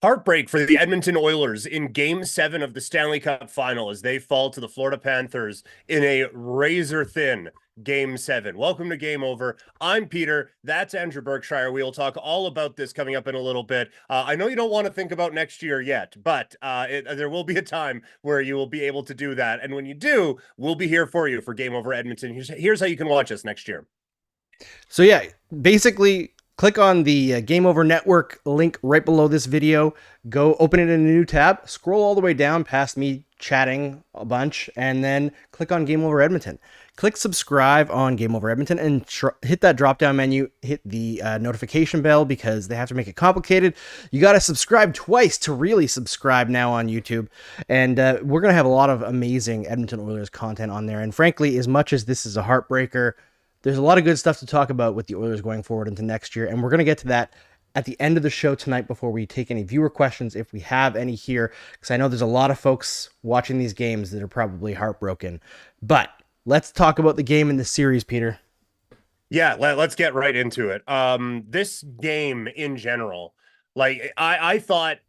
Heartbreak for the Edmonton Oilers in Game 7 of the Stanley Cup Final as they fall to the Florida Panthers in a razor-thin Game 7. Welcome to Game Over. I'm Peter. That's Andrew Berkshire. We'll talk all about this coming up in a little bit. I know you don't want to think about next year yet, but there will be a time where you will be able to do that. And when you do, we'll be here for you for Game Over Edmonton. Here's how you can watch us next year. So yeah, basically click on the Game Over Network link right below this video. Go open it in a new tab, scroll all the way down past me chatting a bunch, and then click on Game Over Edmonton. Click subscribe on Game Over Edmonton and hit that drop down menu, hit the notification bell because they have to make it complicated. You got to subscribe twice to really subscribe now on YouTube. And we're going to have a lot of amazing Edmonton Oilers content on there. And frankly, as much as this is a heartbreaker, there's a lot of good stuff to talk about with the Oilers going forward into next year, and we're going to get to that at the end of the show tonight before we take any viewer questions, if we have any here, because I know there's a lot of folks watching these games that are probably heartbroken. But let's talk about the game in the series, Peter. Yeah, let's get right into it. This game in general, like I thought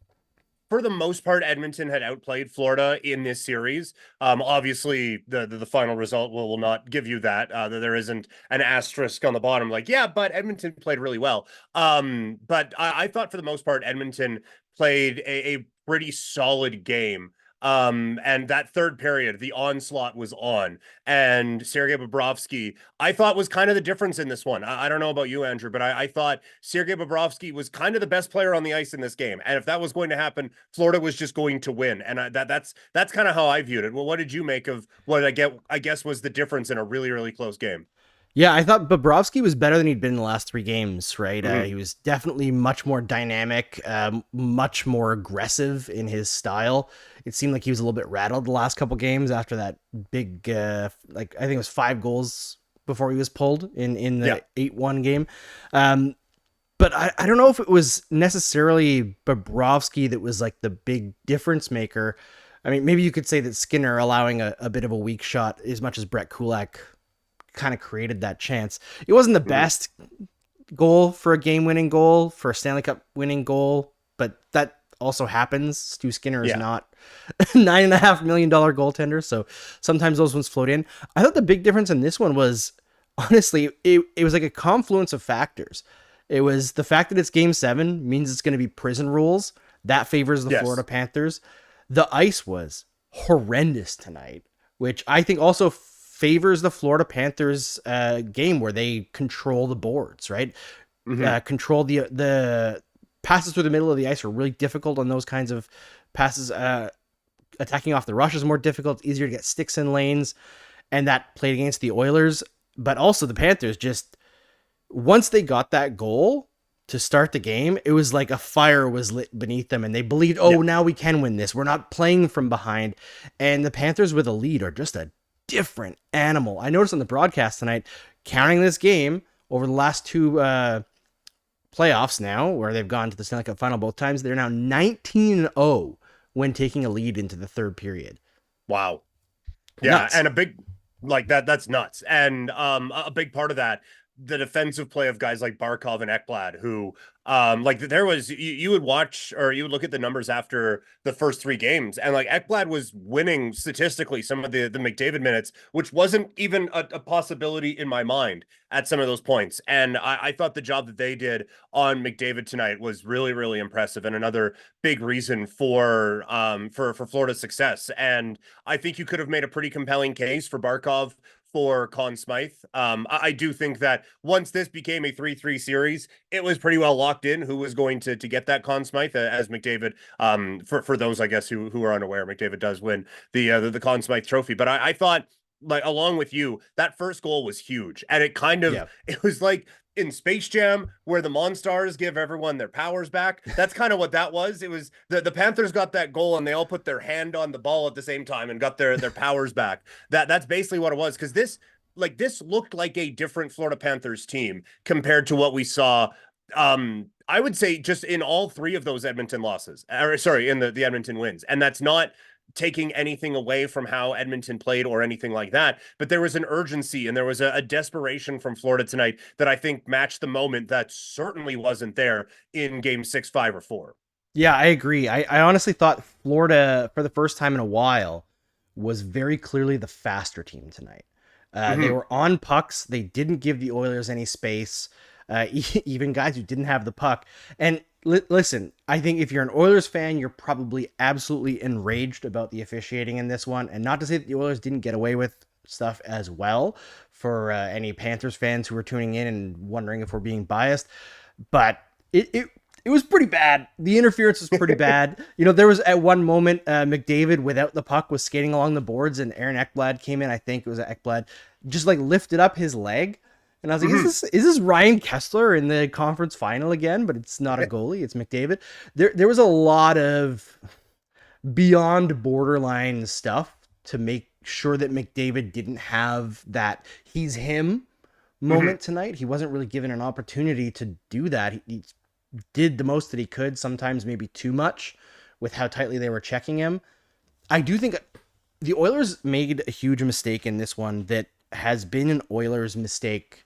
for the most part, Edmonton had outplayed Florida in this series. Obviously, the final result will not give you that. There isn't an asterisk on the bottom like, yeah, but Edmonton played really well. But I thought for the most part, Edmonton played a pretty solid game. And that third period, the onslaught was on, and Sergei Bobrovsky, I thought was kind of the difference in this one. I don't know about you, Andrew, but I thought Sergei Bobrovsky was kind of the best player on the ice in this game. And if that was going to happen, Florida was just going to win. And that's kind of how I viewed it. Well, what did you make of what I guess was the difference in a really, really close game? Yeah, I thought Bobrovsky was better than he'd been in the last three games, right? Mm-hmm. He was definitely much more dynamic, much more aggressive in his style. It seemed like he was a little bit rattled the last couple games after that big, like I think it was 5 goals before he was pulled in Yeah. the 8-1 game. But I don't know if it was necessarily Bobrovsky that was like the big difference maker. I mean, maybe you could say that Skinner allowing a bit of a weak shot as much as Brett Kulak kind of created that chance. It wasn't the Mm-hmm. best goal for a game-winning goal, for a Stanley Cup winning goal, but that also happens. Stu Skinner is Yeah. not $9.5 million goaltender, so sometimes those ones float in. I thought the big difference in this one was, honestly, it was like a confluence of factors. It was the fact that it's game 7 means it's going to be prison rules. That favors the Yes. Florida Panthers. The ice was horrendous tonight, which I think also favors the Florida Panthers game where they control the boards, right? Mm-hmm. Control the passes through the middle of the ice are really difficult on those kinds of passes. Attacking off the rush is more difficult. It's easier to get sticks in lanes, and that played against the Oilers. But also the Panthers just, once they got that goal to start the game, it was like a fire was lit beneath them, and they believed, Yeah. oh, now we can win this. We're not playing from behind. And the Panthers with a lead are just a different animal. I noticed on the broadcast tonight, counting this game over the last two playoffs now, where they've gone to the Stanley Cup Final both times, they're now 19-0 when taking a lead into the third period. Wow. Yeah, Nuts. and a big like that's nuts. And a big part of that, the defensive play of guys like Barkov and Ekblad, who like there was you would watch or you would look at the numbers after the first 3 games, and like Ekblad was winning statistically some of the McDavid minutes, which wasn't even a possibility in my mind at some of those points. And I thought the job that they did on McDavid tonight was really, really impressive, and another big reason for Florida's success. And I think you could have made a pretty compelling case for Barkov for Conn Smythe. I do think that once this became a 3-3 series, it was pretty well locked in who was going to get that Conn Smythe as McDavid. For those, I guess, who are unaware, McDavid does win the Conn Smythe trophy. But I thought, like, along with you, that first goal was huge. And it kind of, Yeah. it was like in Space Jam where the Monstars give everyone their powers back. That's kind of what that was. It was the Panthers got that goal and they all put their hand on the ball at the same time and got their powers back. That's basically what it was. Because this looked like a different Florida Panthers team compared to what we saw. I would say just in all 3 of those Edmonton losses, or sorry, in the Edmonton wins. And that's not taking anything away from how Edmonton played or anything like that, but there was an urgency and there was a desperation from Florida tonight that I think matched the moment that certainly wasn't there in game 6, 5, or 4. Yeah, I agree. I honestly thought Florida, for the first time in a while, was very clearly the faster team tonight. They Hmm. were on pucks. They didn't give the Oilers any space, even guys who didn't have the puck. And listen, I think if you're an Oilers fan, you're probably absolutely enraged about the officiating in this one. And not to say that the Oilers didn't get away with stuff as well for any Panthers fans who were tuning in and wondering if we're being biased. But it was pretty bad. The interference was pretty bad. You know, there was at one moment McDavid without the puck was skating along the boards, and Aaron Ekblad came in. I think it was Ekblad, just like lifted up his leg, and I was like, Hmm. is this Ryan Kessler in the conference final again? But it's not a goalie; it's McDavid. There was a lot of beyond borderline stuff to make sure that McDavid didn't have that he's him Hmm. moment tonight. He wasn't really given an opportunity to do that. He did the most that he could, sometimes maybe too much with how tightly they were checking him. I do think the Oilers made a huge mistake in this one that has been an Oilers mistake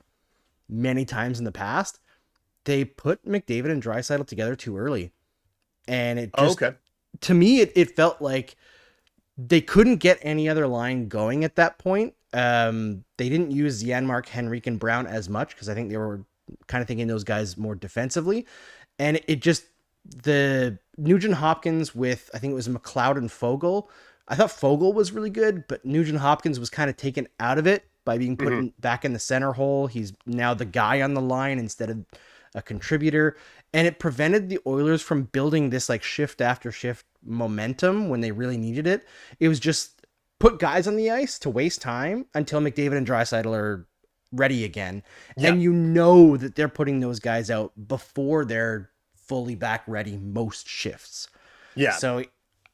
many times in the past. They put McDavid and Draisaitl together too early. And it Oh, just, okay. to me, it felt like they couldn't get any other line going at that point. They didn't use Janmark, Henrique, and Brown as much because I think they were kind of thinking those guys more defensively. And it just, the Nugent Hopkins with, I think it was McLeod and Fogle. I thought Fogle was really good, but Nugent Hopkins was kind of taken out of it by being put Hmm. back in the center hole. He's now the guy on the line instead of a contributor. And it prevented the Oilers from building this like shift after shift momentum when they really needed it. It was just put guys on the ice to waste time until McDavid and Draisaitl are ready again. Yeah. And you know that they're putting those guys out before they're fully back ready most shifts. Yeah. So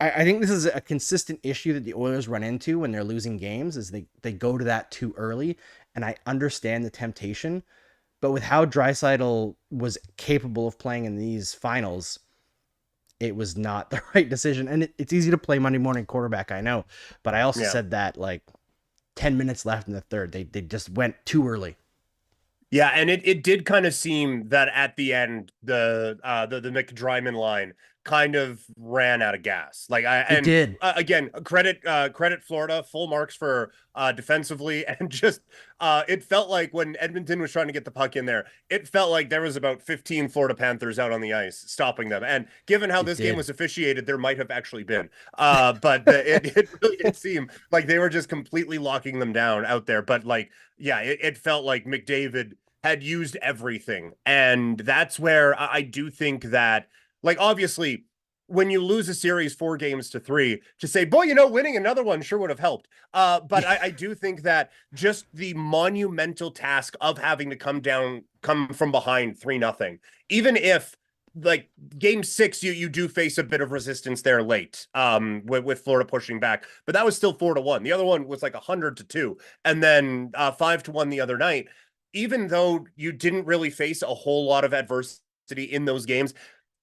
I think this is a consistent issue that the Oilers run into when they're losing games is they go to that too early. And I understand the temptation, but with how Draisaitl was capable of playing in these finals, it was not the right decision. And it's easy to play Monday morning quarterback, I know, but I also Yeah. said that like 10 minutes left in the third, they just went too early. Yeah, and it did kind of seem that at the end the McDryman line kind of ran out of gas. Like I It and did. again credit Florida, full marks for defensively and just it felt like when Edmonton was trying to get the puck in there, it felt like there was about 15 Florida Panthers out on the ice stopping them. And given how It this game did. was officiated, there might have actually been. But it really did seem like they were just completely locking them down out there. But like yeah, it felt like McDavid had used everything. And that's where I do think that, like, obviously, when you lose a series 4 games to 3, to say, boy, winning another one sure would have helped. But I do think that just the monumental task of having to come from behind 3-0, even if like game 6 you do face a bit of resistance there late with Florida pushing back, but that was still 4-1. The other one was like 100-2, and then 5-1 the other night. Even though you didn't really face a whole lot of adversity in those games,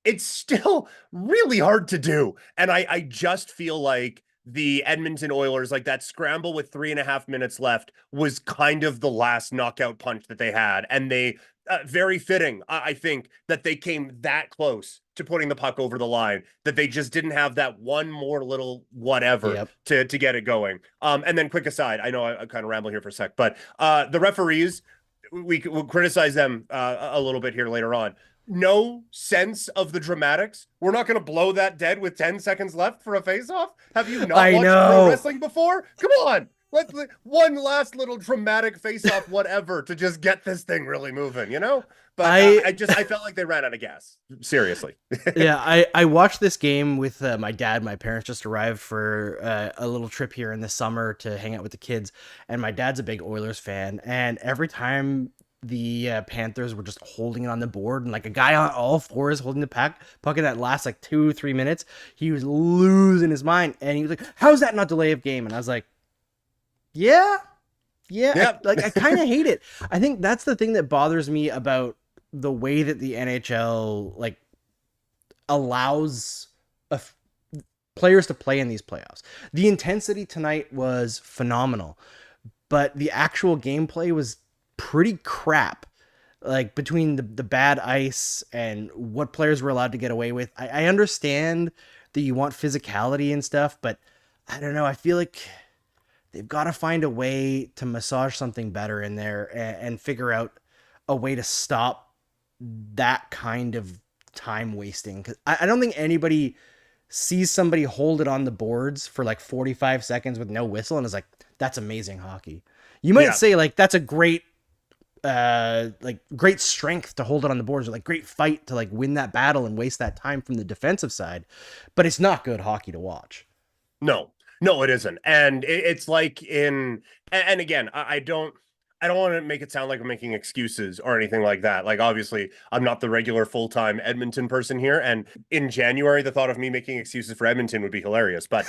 it's still really hard to do. And I just feel like the Edmonton Oilers, like that scramble with 3.5 minutes left, was kind of the last knockout punch that they had. And they, very fitting, I think, that they came that close to putting the puck over the line, that they just didn't have that one more little whatever Yep. to get it going. And then quick aside, I know I kind of ramble here for a sec, but the referees, we'll criticize them a little bit here later on. No sense of the dramatics. We're not going to blow that dead with 10 seconds left for a face-off. Have you not I watched pro know. wrestling before? Come on. Let one last little dramatic face-off, whatever, to just get this thing really moving. But I I felt like they ran out of gas. Seriously. yeah, I watched this game with my dad. My parents just arrived for a little trip here in the summer to hang out with the kids, and my dad's a big Oilers fan. And every time the Panthers were just holding it on the board, and like a guy on all fours holding the puck in that last like 2 3 minutes, he was losing his mind, and he was like, "How's that not delay of game?" And I was like, "Yeah, yeah." Yep. I kind of hate it. I think that's the thing that bothers me about the way that the NHL like allows players to play in these playoffs. The intensity tonight was phenomenal, but the actual gameplay was pretty crap. like between the bad ice and what players were allowed to get away with. I understand that you want physicality and stuff, but I don't know. I feel like they've got to find a way to massage something better in there and figure out a way to stop that kind of time wasting. Because I don't think anybody sees somebody hold it on the boards for like 45 seconds with no whistle and is like, that's amazing hockey. You might Yeah. say like that's a great like great strength to hold it on the boards, or like great fight to like win that battle and waste that time from the defensive side, but it's not good hockey to watch. No, no, it isn't. And it's like and again, I don't want to make it sound like we're making excuses or anything like that. Like, obviously, I'm not the regular full-time Edmonton person here. And in January, the thought of me making excuses for Edmonton would be hilarious. But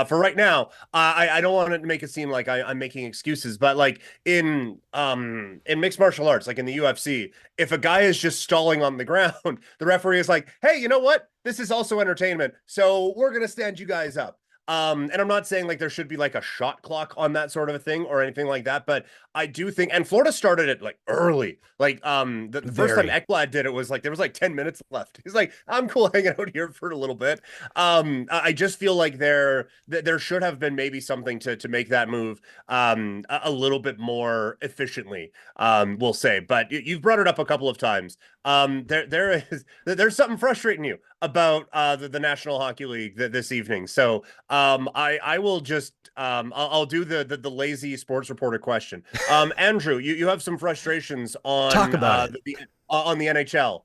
for right now, I don't want to make it seem like I'm making excuses. But like in mixed martial arts, like in the UFC, if a guy is just stalling on the ground, the referee is like, hey, you know what? This is also entertainment. So we're gonna stand you guys up. And I'm not saying like there should be like a shot clock on that sort of a thing or anything like that, but I do think, and Florida started it like early. Like the first time Ekblad did it was like there was like 10 minutes left. He's like, I'm cool hanging out here for a little bit. I just feel like there should have been maybe something to make that move a little bit more efficiently, we'll say. But you've brought it up a couple of times. There's something frustrating you about the National Hockey League this evening. So I will just I'll do the lazy sports reporter question. Andrew, you have some frustrations on Talk about it. On the NHL.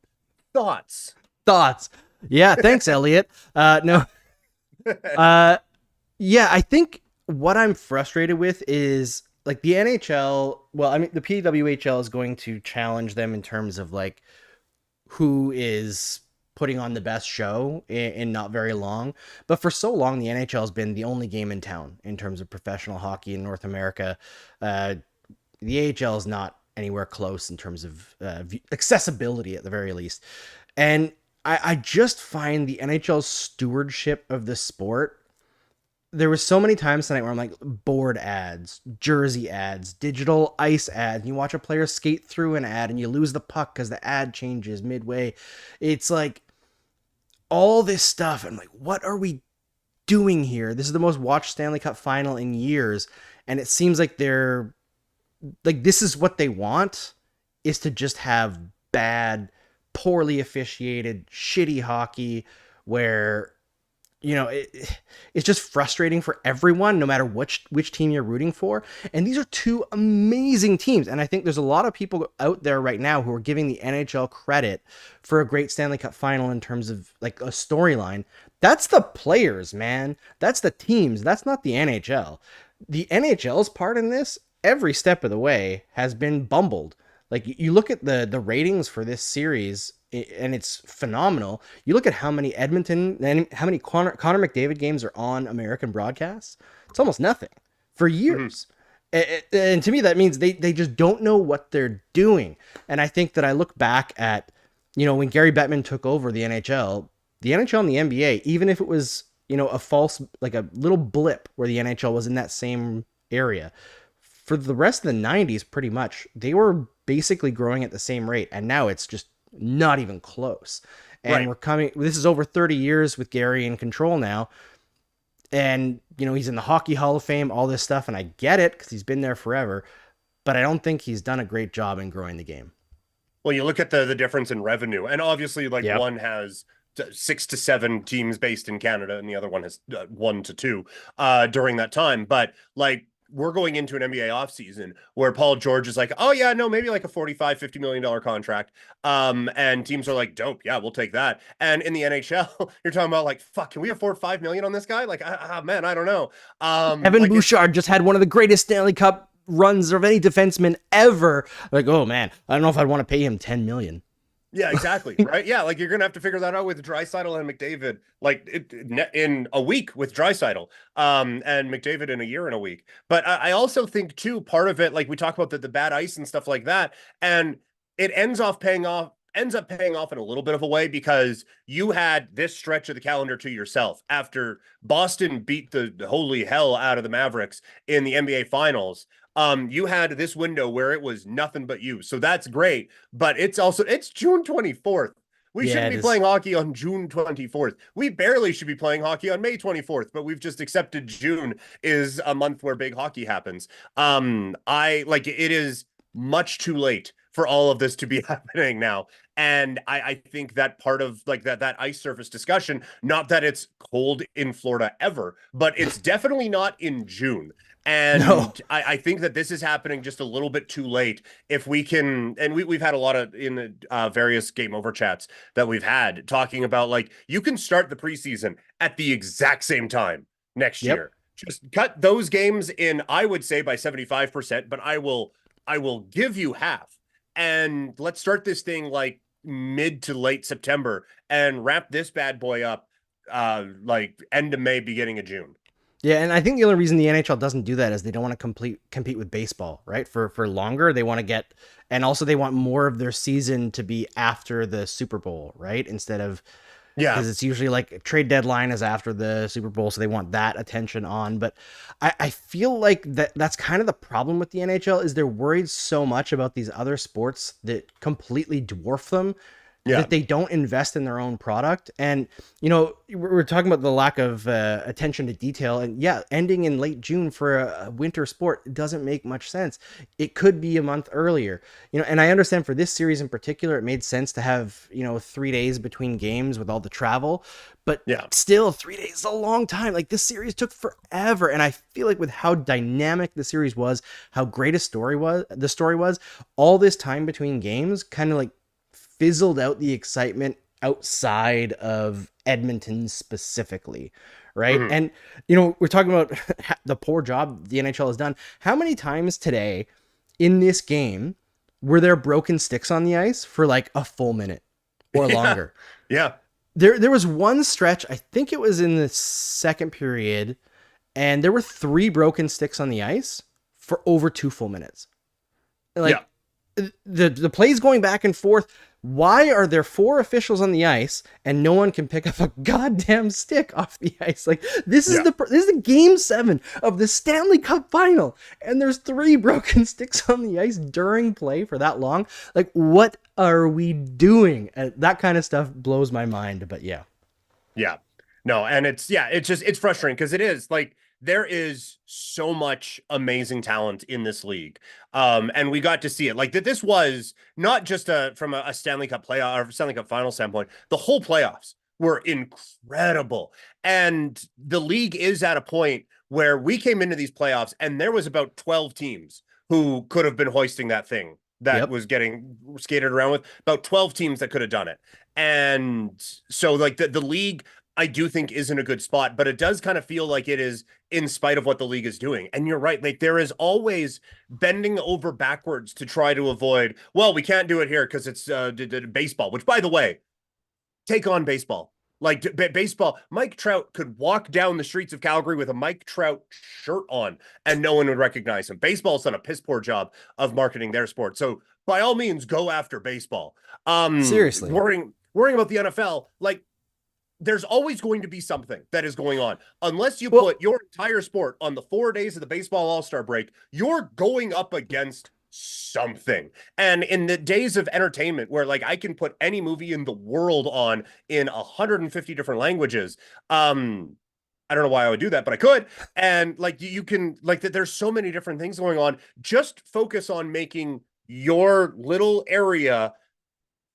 Thoughts? Yeah, thanks, Elliot. No. Yeah, I think what I'm frustrated with is like the NHL, well, I mean the PWHL is going to challenge them in terms of like who is putting on the best show in not very long. But for so long, the NHL has been the only game in town in terms of professional hockey in North America. The AHL is not anywhere close in terms of accessibility at the very least. And I just find the NHL's stewardship of the sport. There was so many times tonight where I'm like, board ads, jersey ads, digital ice ads. And you watch a player skate through an ad and you lose the puck because the ad changes midway. It's like all this stuff. I'm like, what are we doing here? This is the most watched Stanley Cup Final in years. And it seems like they're like, this is what they want, is to just have bad, poorly officiated, shitty hockey where, you know, it's just frustrating for everyone, no matter which team you're rooting for. And these are two amazing teams. And I think there's a lot of people out there right now who are giving the NHL credit for a great Stanley Cup Final in terms of like a storyline. That's the players, man. That's the teams. That's not the NHL. The NHL's part in this, every step of the way, has been bumbled. Like you look at the ratings for this series, and it's phenomenal. You look at how many Edmonton and how many Connor McDavid games are on American broadcasts. It's almost nothing for years. Mm-hmm. And to me, that means they just don't know what they're doing. And I think that I look back at, you know, when Gary Bettman took over the NHL and the NBA, even if it was, you know, a false, like a little blip where the NHL was in that same area, for the rest of the 90s, pretty much, they were basically growing at the same rate. And now it's just not even close. And this is over 30 years with Gary in control now. And, you know, he's in the Hockey Hall of Fame, all this stuff. And I get it because he's been there forever. But I don't think he's done a great job in growing the game. Well, you look at the difference in revenue. And obviously, like, one has 6 to 7 teams based in Canada, and the other one has 1 to 2 during that time. But, like, we're going into an NBA offseason where Paul George is like, oh yeah, no, maybe like a $45-50 million contract. And teams are like, dope. Yeah, we'll take that. And in the NHL, you're talking about like, fuck, can we afford $5 million on this guy? Like, man, I don't know. Evan like Bouchard just had one of the greatest Stanley Cup runs of any defenseman ever. Like, oh man, I don't know if I'd want to pay him $10 million. Yeah, exactly. Right. Yeah. Like you're going to have to figure that out with Draisaitl and McDavid, like in a week with Draisaitl, and McDavid in a year and a week. But I also think too, part of it, like we talk about the bad ice and stuff like that. And it ends up paying off in a little bit of a way because you had this stretch of the calendar to yourself after Boston beat the holy hell out of the Mavericks in the NBA finals. You had this window where it was nothing but you. So that's great. But it's June 24th. We Yeah, shouldn't it be is. playing hockey on June 24th. We barely should be playing hockey on May 24th, but we've just accepted June is a month where big hockey happens. I like it is much too late for all of this to be happening now. And I think that part of like that ice surface discussion, not that it's cold in Florida ever, but it's definitely not in June. No. And I think that this is happening just a little bit too late. If we can, and we've had a lot of in various game over chats that we've had talking about like you can start the preseason at the exact same time next Yep. year. Just cut those games in, I would say by 75%, but I will give you half. And let's start this thing like mid to late September and wrap this bad boy up like end of May, beginning of June. Yeah, and I think the only reason the NHL doesn't do that is they don't want to compete with baseball, right? For longer, they want to get, and also they want more of their season to be after the Super Bowl, right? Instead of, Yeah. because it's usually like trade deadline is after the Super Bowl, so they want that attention on. But I feel like that's kind of the problem with the NHL is they're worried so much about these other sports that completely dwarf them Yeah. that they don't invest in their own product. And, we're talking about the lack of attention to detail. And yeah, ending in late June for a winter sport doesn't make much sense. It could be a month earlier, and I understand for this series in particular, it made sense to have, 3 days between games with all the travel, but Yeah. still 3 days is a long time. Like this series took forever. And I feel like with how dynamic the series was, how great the story was, all this time between games kind of like fizzled out the excitement outside of Edmonton specifically, right? Mhm. And we're talking about the poor job the NHL has done. How many times today in this game were there broken sticks on the ice for like a full minute or Yeah. longer? Yeah. There was one stretch, I think it was in the second period, and there were 3 broken sticks on the ice for over 2 full minutes. Like Yeah. the plays going back and forth. Why are there 4 officials on the ice and no one can pick up a goddamn stick off the ice? Like this is Yeah. this is the game 7 of the Stanley Cup Final, and there's 3 broken sticks on the ice during play for that long. Like what are we doing? That kind of stuff blows my mind. But yeah, Yeah. No, and it's frustrating because it is like there is so much amazing talent in this league. And we got to see it. Like that this was not just from a Stanley Cup playoff or Stanley Cup final standpoint, the whole playoffs were incredible. And the league is at a point where we came into these playoffs and there was about 12 teams who could have been hoisting that thing that yep. was getting skated around with, about 12 teams that could have done it. And so like the league I do think is in a good spot, but it does kind of feel like it is in spite of what the league is doing. And you're right, like there is always bending over backwards to try to avoid, well, we can't do it here because it's baseball, which by the way, take on baseball. Like baseball, Mike Trout could walk down the streets of Calgary with a Mike Trout shirt on and no one would recognize him. Baseball's done a piss poor job of marketing their sport. So by all means, go after baseball. Seriously. Worrying about the NFL, like there's always going to be something that is going on. Unless you Well, put your entire sport on the 4 days of the baseball all-star break, you're going up against something. And in the days of entertainment where like I can put any movie in the world on in 150 different languages, I don't know why I would do that, but I could. And like you can like that there's so many different things going on. Just focus on making your little area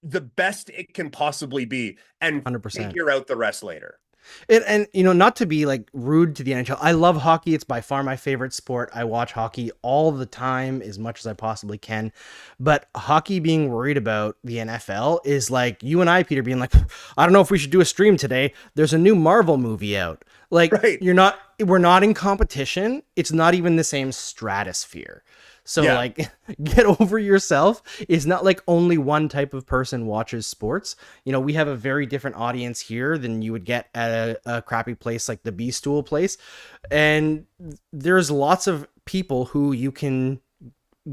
the best it can possibly be and 100%. figure out the rest later. And not to be like rude to the NHL. I love hockey. It's by far my favorite sport. I watch hockey all the time as much as I possibly can. But hockey being worried about the NFL is like you and I, Peter, being like, I don't know if we should do a stream today. There's a new Marvel movie out. Like Right. we're not in competition. It's not even the same stratosphere. So Yeah. like get over yourself. It's not like only one type of person watches sports. We have a very different audience here than you would get at a crappy place like the B Stool place. And there's lots of people who you can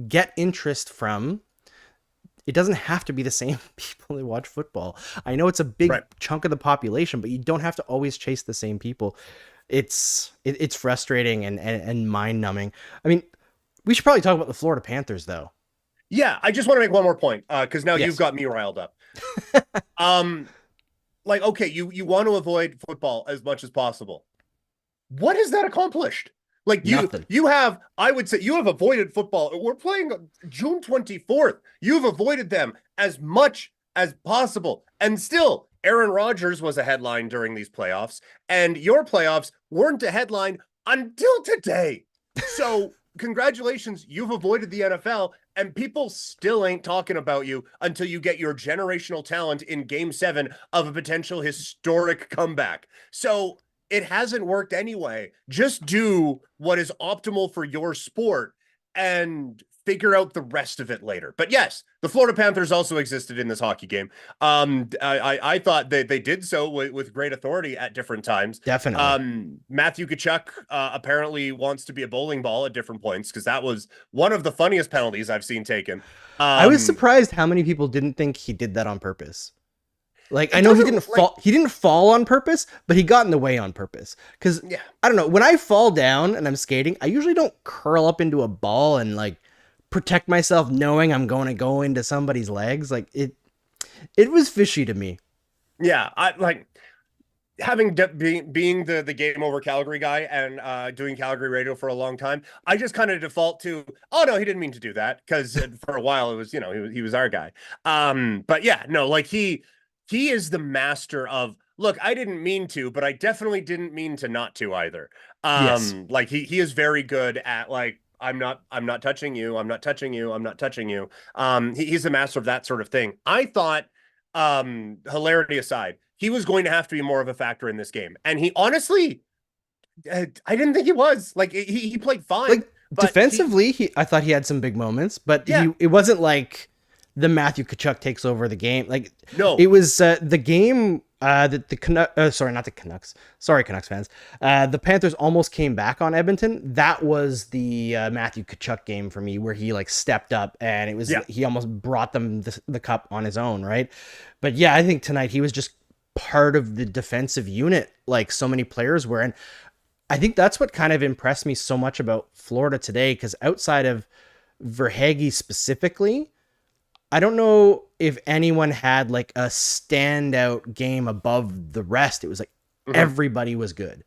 get interest from. It doesn't have to be the same people that watch football. I know it's a big Right. chunk of the population, but you don't have to always chase the same people. It's frustrating and mind numbing. I mean, We should probably talk about the Florida Panthers, though. Yeah, I just want to make one more point because now you've Yes. got me riled up. Um, like, okay, you want to avoid football as much as possible. What has that accomplished? Like Nothing. you have, I would say you have avoided football. We're playing June 24th. You've avoided them as much as possible. And still, Aaron Rodgers was a headline during these playoffs, and your playoffs weren't a headline until today. So congratulations, you've avoided the NFL, and people still ain't talking about you until you get your generational talent in game 7 of a potential historic comeback. So it hasn't worked anyway. Just do what is optimal for your sport and figure out the rest of it later. But yes, the Florida Panthers also existed in this hockey game. I thought they did so with great authority at different times. Definitely. Matthew Tkachuk apparently wants to be a bowling ball at different points because that was one of the funniest penalties I've seen taken. I was surprised how many people didn't think he did that on purpose. Like, I It know he doesn't didn't like fall. He didn't fall on purpose, but he got in the way on purpose. Because yeah. I don't know. When I fall down and I'm skating, I usually don't curl up into a ball and like protect myself, knowing I'm going to go into somebody's legs. Like it was fishy to me. Yeah, I like being the game over Calgary guy and doing Calgary radio for a long time. I just kind of default to, oh no, he didn't mean to do that because for a while it was, you know, he was our guy. But yeah, no, like he is the master of, look, I didn't mean to, but I definitely didn't mean to not to either. Yes. Like he is very good at like, I'm not touching you. I'm not touching you. I'm not touching you. He's the master of that sort of thing. I thought, hilarity aside, he was going to have to be more of a factor in this game. And he honestly, I didn't think he was. Like he played fine, Like but defensively, I thought he had some big moments, but yeah, it wasn't like the Matthew Tkachuk takes over the game. Like no. it was the game that the Canucks, sorry, not the Canucks. Sorry, Canucks fans. The Panthers almost came back on Edmonton. That was the Matthew Tkachuk game for me, where he like stepped up and it was Yeah. he almost brought them the cup on his own, right? But yeah, I think tonight he was just part of the defensive unit, like so many players were, and I think that's what kind of impressed me so much about Florida today, because outside of Verhaeghe specifically, I don't know if anyone had like a standout game above the rest. It was like Mhm. everybody was good.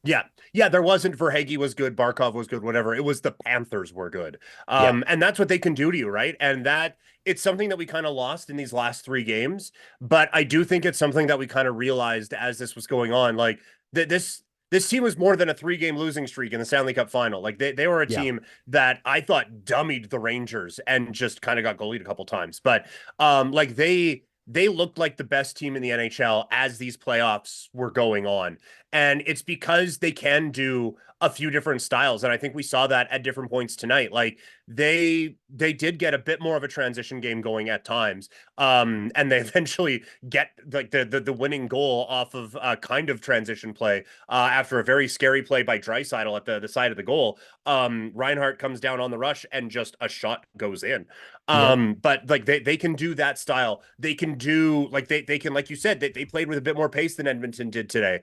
Yeah. Yeah, there wasn't Verhaeghe was good, Barkov was good, whatever. It was the Panthers were good. Yeah. And that's what they can do to you, right? And that it's something that we kind of lost in these last 3 games, but I do think it's something that we kind of realized as this was going on. Like this team was more than a 3 game losing streak in the Stanley Cup Final. Like they were a Yeah. team that I thought dummied the Rangers and just kind of got goalied a couple times. But like they looked like the best team in the NHL as these playoffs were going on. And it's because they can do a few different styles. And I think we saw that at different points tonight. Like they did get a bit more of a transition game going at times. And they eventually get like the winning goal off of kind of transition play after a very scary play by Draisaitl at the side of the goal. Reinhart comes down on the rush and just a shot goes in. Yep. But like they can do that style. They can do like they can, like you said, they played with a bit more pace than Edmonton did today.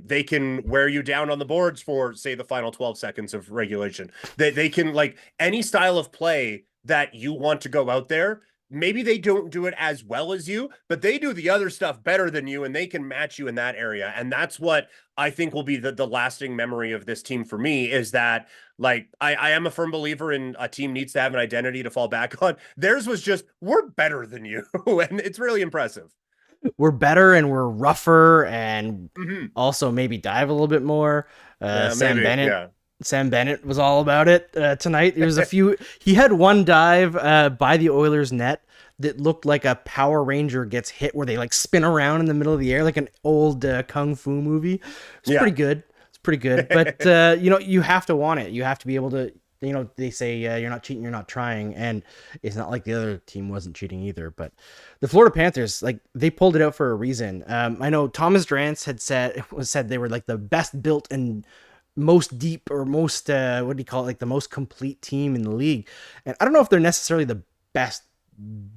They can wear you down on the boards for say the final 12 seconds of regulation. They can like any style of play that you want to go out there. Maybe they don't do it as well as you, but they do the other stuff better than you, and they can match you in that area. And that's what I think will be the lasting memory of this team for me, is that like I am a firm believer in a team needs to have an identity to fall back on. Theirs was just, we're better than you. And it's really impressive. We're better and we're rougher and Mhm. also maybe dive a little bit more. Yeah, Sam maybe. Bennett. Yeah. Sam Bennett was all about it tonight. There was a few. He had one dive by the Oilers' net that looked like a Power Ranger gets hit, where they like spin around in the middle of the air like an old kung fu movie. It's Yeah. pretty good. It's pretty good. But you know, you have to want it. You have to be able to. You know, they say you're not cheating, you're not trying, and it's not like the other team wasn't cheating either. But the Florida Panthers, like, they pulled it out for a reason. I know Thomas Drance had said they were like the best built and most deep, or most what do you call it, like the most complete team in the league. And I don't know if they're necessarily the best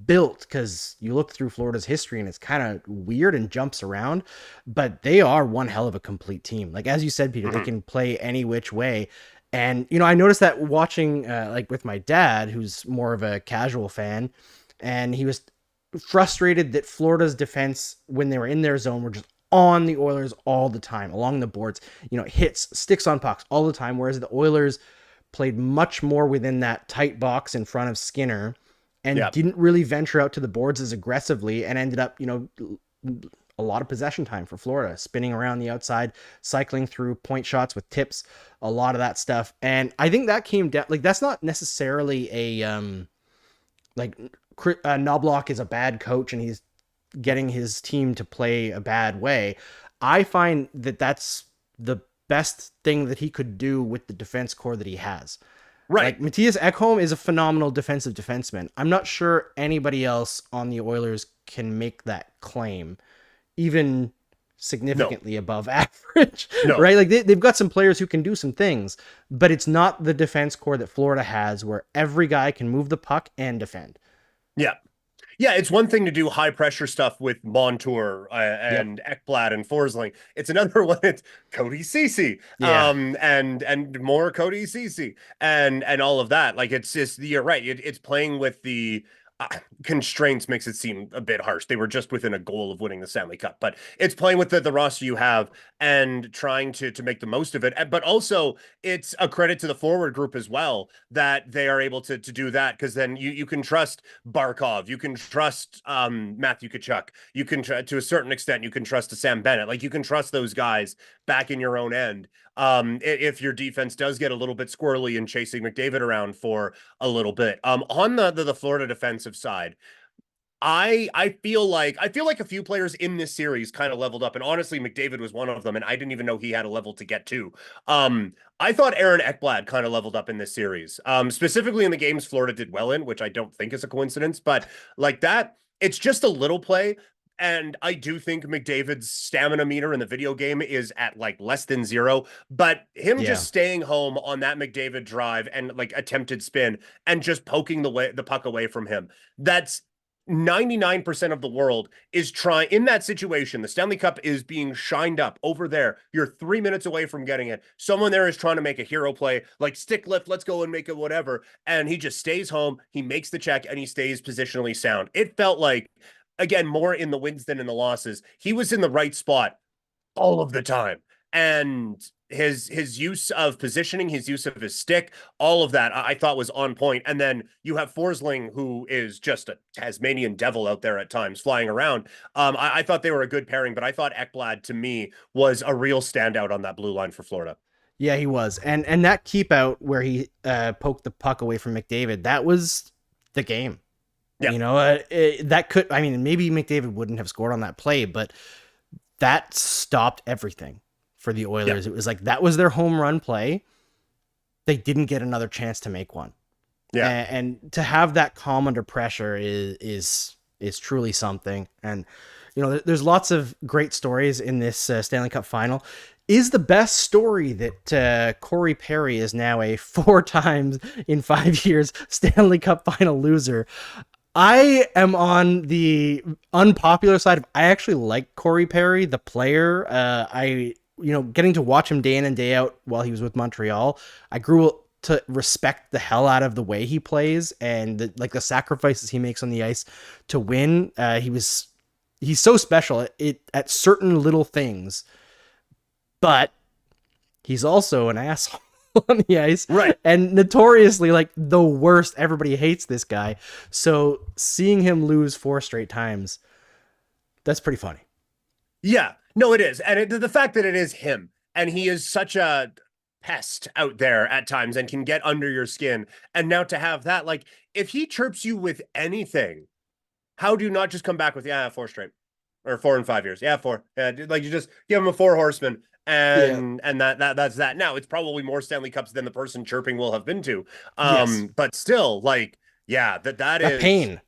built, because you look through Florida's history and it's kind of weird and jumps around, but they are one hell of a complete team. Like, as you said, Peter, they can play any which way. And, I noticed that watching, like with my dad, who's more of a casual fan, and he was frustrated that Florida's defense, when they were in their zone, were just on the Oilers all the time, along the boards, hits, sticks on pucks all the time. Whereas the Oilers played much more within that tight box in front of Skinner and Yeah. didn't really venture out to the boards as aggressively, and ended up, a lot of possession time for Florida, spinning around the outside, cycling through point shots with tips, a lot of that stuff. And I think that came down, like, that's not necessarily like Knobloch is a bad coach and he's getting his team to play a bad way. I find that that's the best thing that he could do with the defense core that he has. Right. Like, Matthias Ekholm is a phenomenal defensive defenseman. I'm not sure anybody else on the Oilers can make that claim, even significantly above average, right? Like, they've got some players who can do some things, but it's not the defense core that Florida has, where every guy can move the puck and defend. Yeah. Yeah, it's one thing to do high pressure stuff with Montour and Ekblad and Forsling. It's another one. It's Cody Ceci, and more Cody Ceci, and all of that. Like, it's just, you're right. It's playing with the constraints makes it seem a bit harsh. They were just within a goal of winning the Stanley Cup, but it's playing with the roster you have and trying to make the most of it. But also, it's a credit to the forward group as well that they are able to do that, because then you can trust Barkov, you can trust Matthew Tkachuk, you can to a certain extent you can trust Sam Bennett. Like, you can trust those guys back in your own end. If your defense does get a little bit squirrely and chasing McDavid around for a little bit. On the Florida defensive side, I feel like a few players in this series kind of leveled up, and honestly, McDavid was one of them, and I didn't even know he had a level to get to. I thought Aaron Ekblad kind of leveled up in this series, specifically in the games Florida did well in, which I don't think is a coincidence, but like that, it's just a little play. And I do think McDavid's stamina meter in the video game is at like less than 0, but him just staying home on that McDavid drive and like attempted spin and just poking the puck away from him. That's 99% of the world is trying in that situation. The Stanley Cup is being shined up over there. You're 3 minutes away from getting it. Someone there is trying to make a hero play, like stick lift, let's go and make it whatever. And he just stays home. He makes the check and he stays positionally sound. It felt like, again, more in the wins than in the losses, he was in the right spot all of the time. And his use of positioning, his use of his stick, all of that I thought was on point. And then you have Forsling, who is just a Tasmanian devil out there at times flying around. I thought they were a good pairing, but I thought Ekblad, to me, was a real standout on that blue line for Florida. Yeah, he was. And that keep out where he poked the puck away from McDavid, that was the game. Yeah. That could, I mean, maybe McDavid wouldn't have scored on that play, but that stopped everything for the Oilers. Yeah. It was like, that was their home run play. They didn't get another chance to make one. Yeah. And to have that calm under pressure is truly something. And, there's lots of great stories in this Stanley Cup final. Is the best story that Corey Perry is now a 4 times in 5 years Stanley Cup final loser. I am on the unpopular side. I actually like Corey Perry, the player. Getting to watch him day in and day out while he was with Montreal, I grew to respect the hell out of the way he plays and the sacrifices he makes on the ice to win. He's so special at certain little things, but he's also an asshole on the ice, right? And notoriously like the worst. Everybody hates this guy. So seeing him lose 4 straight times, that's pretty funny. Yeah, no, it is. And the fact that it is him and he is such a pest out there at times and can get under your skin. And now to have that, like, if he chirps you with anything, how do you not just come back with, 4 straight or 4 in 5 years? Yeah, 4. Yeah, like, you just give him a 4 horseman. And that's that. Now it's probably more Stanley Cups than the person chirping will have been to. But still, like, that is pain.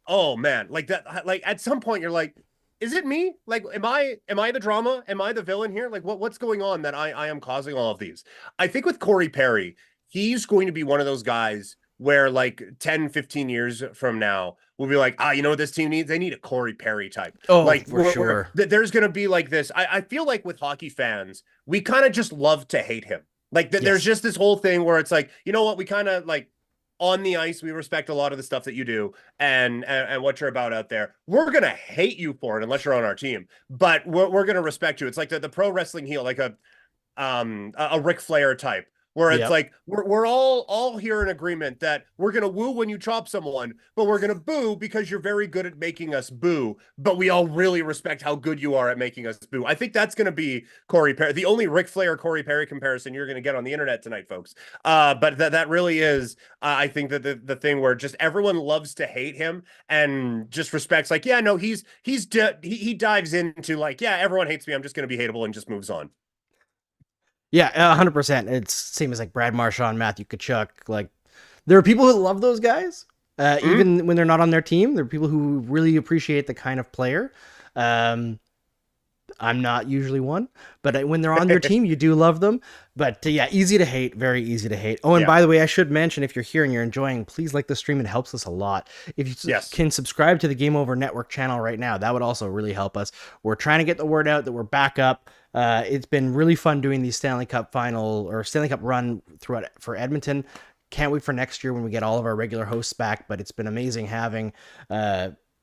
Oh man, like that. Like, at some point you're like, is it me? Like, am I the drama? Am I the villain here? Like, what's going on that I am causing all of these? I think with Corey Perry, he's going to be one of those guys where like 10, 15 years from now, we'll be like, you know what this team needs? They need a Corey Perry type. Oh, like, for sure. There's going to be like this. I feel like with hockey fans, we kind of just love to hate him. Like there's Yes. just this whole thing where it's like, you know what, we kind of like on the ice, we respect a lot of the stuff that you do and what you're about out there. We're gonna hate you for it unless you're on our team, but we're gonna respect you. It's like the pro wrestling heel, like a Ric Flair type, where it's Yep. like we're all here in agreement that we're gonna woo when you chop someone, but we're gonna boo because you're very good at making us boo. But we all really respect how good you are at making us boo. I think that's gonna be Corey Perry, the only Ric Flair Corey Perry comparison you're gonna get on the internet tonight, folks. But that really is, I think that the thing where just everyone loves to hate him and just respects, like, yeah, no, he dives into like, yeah, everyone hates me, I'm just gonna be hateable, and just moves on. Yeah, 100%. It's same as like Brad Marchand, Matthew Tkachuk. Like, there are people who love those guys, Mm-hmm. even when they're not on their team. There are people who really appreciate the kind of player. Um, I'm not usually one, but when they're on your team, you do love them. But yeah, easy to hate, very easy to hate. Oh, and Yeah. by the way, I should mention, if you're here and you're enjoying, please like the stream. It helps us a lot. If you Yes. can subscribe to the Game Over Network channel right now, that would also really help us. We're trying to get the word out that we're back up. It's been really fun doing these Stanley Cup final or Stanley Cup run throughout for Edmonton. Can't wait for next year when we get all of our regular hosts back. But it's been amazing having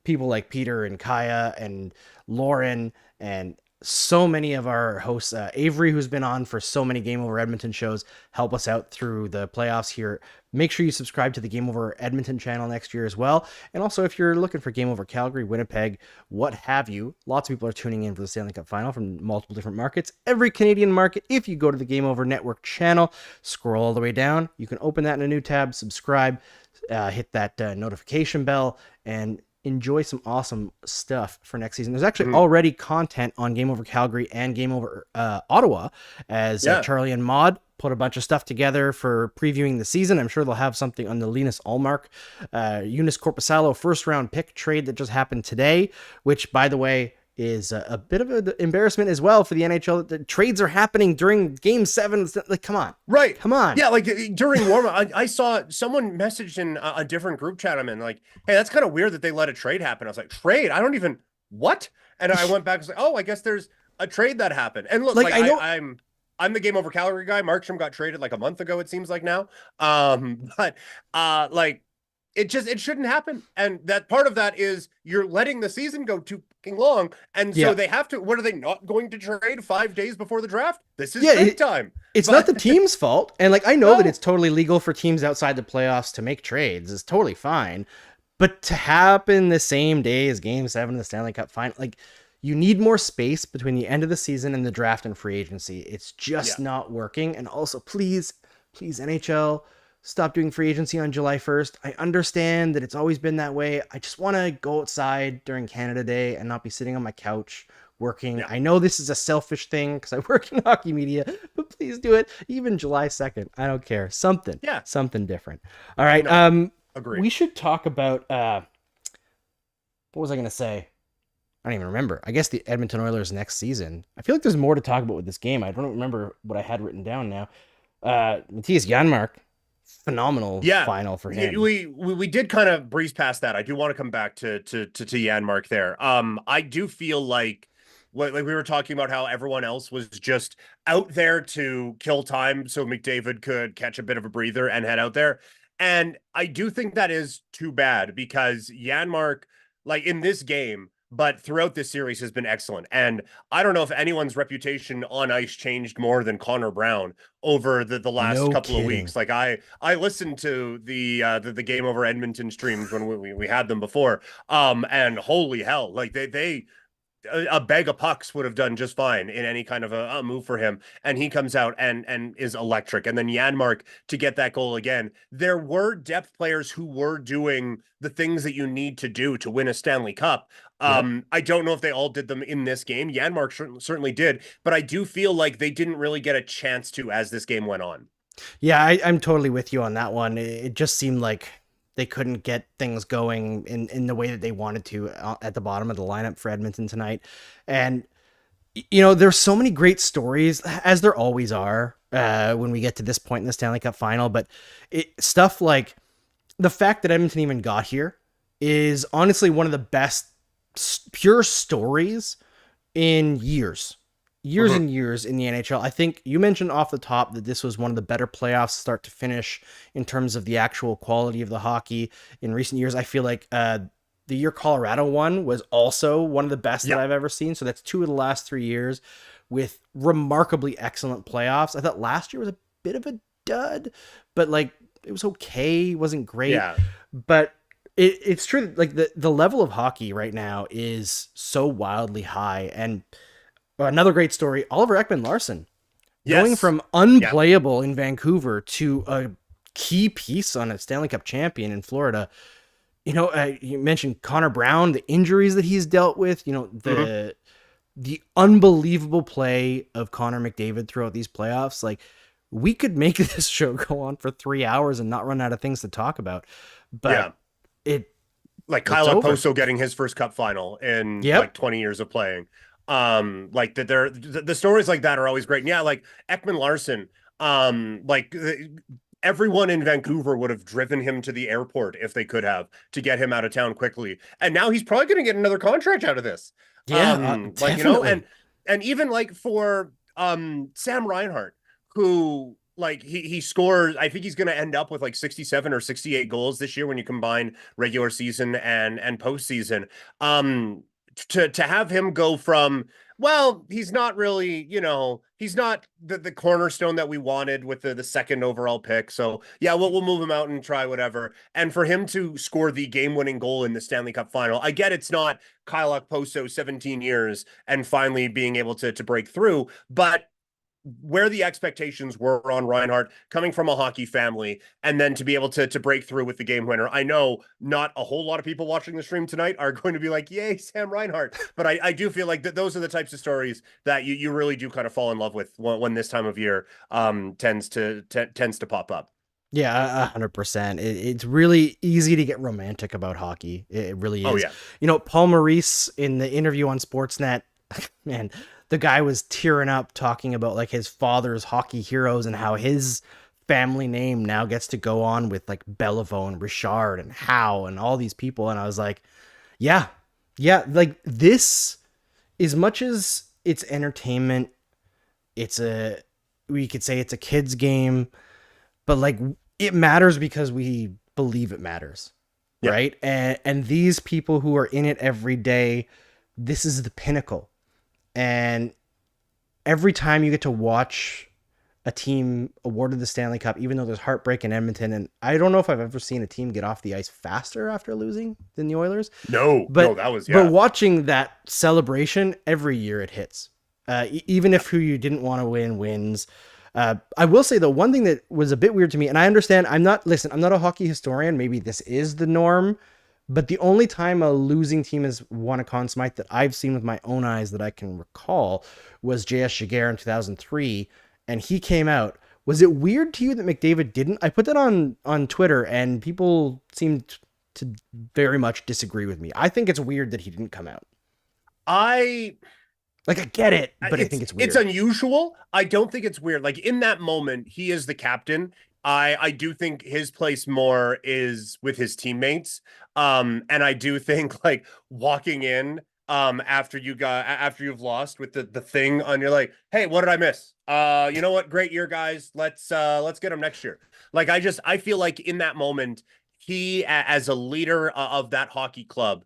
people like Peter and Kaya and Lauren and so many of our hosts, Avery, who's been on for so many Game Over Edmonton shows, help us out through the playoffs here. Make sure you subscribe to the Game Over Edmonton channel next year as well. And also, if you're looking for Game Over Calgary, Winnipeg, what have you, lots of people are tuning in for the Stanley Cup Final from multiple different markets. Every Canadian market, if you go to the Game Over Network channel, scroll all the way down, you can open that in a new tab, subscribe, hit that notification bell, and enjoy some awesome stuff for next season. There's actually Mhm. already content on Game Over Calgary and Game Over Ottawa, as Yeah. Charlie and Maud put a bunch of stuff together for previewing the season. I'm sure they'll have something on the Linus Allmark, Eunice Corpusalo first round pick trade that just happened today, which, by the way, is a bit of an embarrassment as well for the NHL. The trades are happening during Game 7. Like, come on. Right. Come on. Yeah, like during warm up, I saw someone messaged in a different group chat I'm in, like, hey, that's kind of weird that they let a trade happen. I was like, trade? I don't even what? And I went back and was like, oh, I guess there's a trade that happened. And look, Like, like I know. I'm the Game Over Calgary guy. Markstrom got traded like a month ago, it seems like now. But like it shouldn't happen. And that part of that is you're letting the season go too fucking long. And so Yeah. they have to, what are they not going to trade 5 days before the draft? This is Yeah. trade time. It's not But the team's fault. And like, I know that no. it's totally legal for teams outside the playoffs to make trades. It's totally fine. But to happen the same day as Game 7 of the Stanley Cup Final, like, you need more space between the end of the season and the draft and free agency. It's just Yeah. not working. And also, please, please, NHL, stop doing free agency on July 1st. I understand that it's always been that way. I just want to go outside during Canada Day and not be sitting on my couch working. Yeah. I know this is a selfish thing because I work in hockey media, but please do it. Even July 2nd. I don't care. Yeah. Something different. All right. No. Agreed. We should talk about what was I gonna say? I don't even remember. I guess the Edmonton Oilers next season. I feel like there's more to talk about with this game. I don't remember what I had written down now. Matthias Janmark, phenomenal Yeah. final for him. We did kind of breeze past that. I do want to come back to Janmark there. I do feel like what, like we were talking about how everyone else was just out there to kill time so McDavid could catch a bit of a breather and head out there. And I do think that is too bad because Janmark, like in this game, but throughout this series has been excellent. And I don't know if anyone's reputation on ice changed more than Connor Brown over the last No couple of kidding. weeks. Like I listened to the Game Over Edmonton streams when we had them before. And holy hell, like they a bag of pucks would have done just fine in any kind of a move for him. And he comes out and is electric. And then Janmark to get that goal again. There were depth players who were doing the things that you need to do to win a Stanley Cup. Yep. I don't know if they all did them in this game. Janmark certainly did, but I do feel like they didn't really get a chance to as this game went on. Yeah, I'm totally with you on that one. It just seemed like they couldn't get things going in the way that they wanted to at the bottom of the lineup for Edmonton tonight. And, you know, there's so many great stories, as there always are when we get to this point in the Stanley Cup final. But stuff like the fact that Edmonton even got here is honestly one of the best pure stories in years. years and years in the NHL. I think you mentioned off the top that this was one of the better playoffs start to finish in terms of the actual quality of the hockey in recent years. I feel like the year Colorado won was also one of the best that Yeah. I've ever seen. So that's 2 of the last 3 years with remarkably excellent playoffs. I thought last year was a bit of a dud, but like it was okay, it wasn't great. Yeah. But it's true that like the level of hockey right now is so wildly high. And another great story, Oliver Ekman-Larsson going Yes. from Yeah. unplayable in Vancouver to a key piece on a Stanley Cup champion in Florida. You mentioned Connor Brown, the injuries that he's dealt with, Mhm. the unbelievable play of Connor McDavid throughout these playoffs. Like, we could make this show go on for 3 hours and not run out of things to talk about, but Yeah. it Like it's Kyle over. Okposo getting his first cup final in like Yep. 20 years of playing. Like the stories like that are always great. And yeah, like Ekman-Larsson, like everyone in Vancouver would have driven him to the airport if they could have to get him out of town quickly. And now he's probably going to get another contract out of this. Yeah, Like, and definitely. even like for Sam Reinhart, who like he scores, I think he's going to end up with like 67 or 68 goals this year when you combine regular season and postseason. To have him go from, well, he's not really, he's not the cornerstone that we wanted with the second overall pick. So yeah, we'll move him out and try whatever. And for him to score the game-winning goal in the Stanley Cup final, I get it's not Kyle Okposo 17 years and finally being able to break through, but where the expectations were on Reinhardt coming from a hockey family and then to be able to break through with the game winner. I know not a whole lot of people watching the stream tonight are going to be like, yay, Sam Reinhart. But I do feel like that those are the types of stories that you really do kind of fall in love with when this time of year tends to pop up. Yeah, 100%. It's really easy to get romantic about hockey. It really Oh is. yeah. Paul Maurice in the interview on Sportsnet, man, the guy was tearing up talking about like his father's hockey heroes and how his family name now gets to go on with like Bellevue and Richard and Howe and all these people. And I was like, yeah, yeah, like this, as much as it's entertainment, it's we could say it's a kid's game, but like it matters because we believe it matters, Yeah. right? And these people who are in it every day, this is the pinnacle. And every time you get to watch a team awarded the Stanley Cup, even though there's heartbreak in Edmonton, and I don't know if I've ever seen a team get off the ice faster after losing than the Oilers, No, but that was, but yeah. watching that celebration every year, it hits. Even Yeah. if who you didn't want to win wins. I will say though, one thing that was a bit weird to me, and I understand, I'm not a hockey historian. Maybe this is the norm, but the only time a losing team has won a Conn Smythe that I've seen with my own eyes that I can recall was J.S. Jaguar in 2003, and he came out. Was it weird to you that McDavid didn't? I put that on Twitter, and people seemed to very much disagree with me. I think it's weird that he didn't come out. I Like, I get it, but I think it's it's weird. unusual. I don't think it's weird. Like in that moment, he is the captain. I do think his place more is with his teammates. And I do think like walking in after you've lost with the thing on you're like, hey, what did I miss? You know what? Great year, guys. Let's get him next year. Like I feel like in that moment, he as a leader of that hockey club,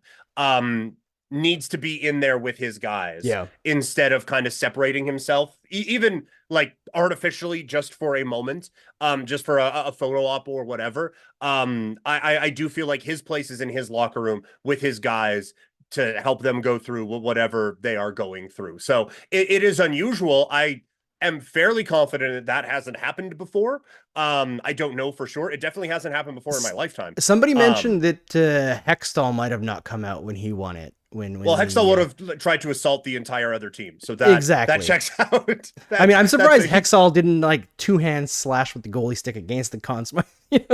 needs to be in there with his guys Yeah. instead of kind of separating himself, even like artificially, just for a moment, just for a photo op or whatever. I do feel like his place is in his locker room with his guys to help them go through whatever they are going through. So it is unusual. I am fairly confident that hasn't happened before. I don't know for sure. It definitely hasn't happened before in my lifetime. Somebody Um, mentioned that Hextall might have not come out when he won it. When Well, Hextall the would have tried to assault the entire other team, so that exactly. checks out. I mean, That I'm that's surprised a he Hexall didn't like two hands slash with the goalie stick against the Conn Smythe.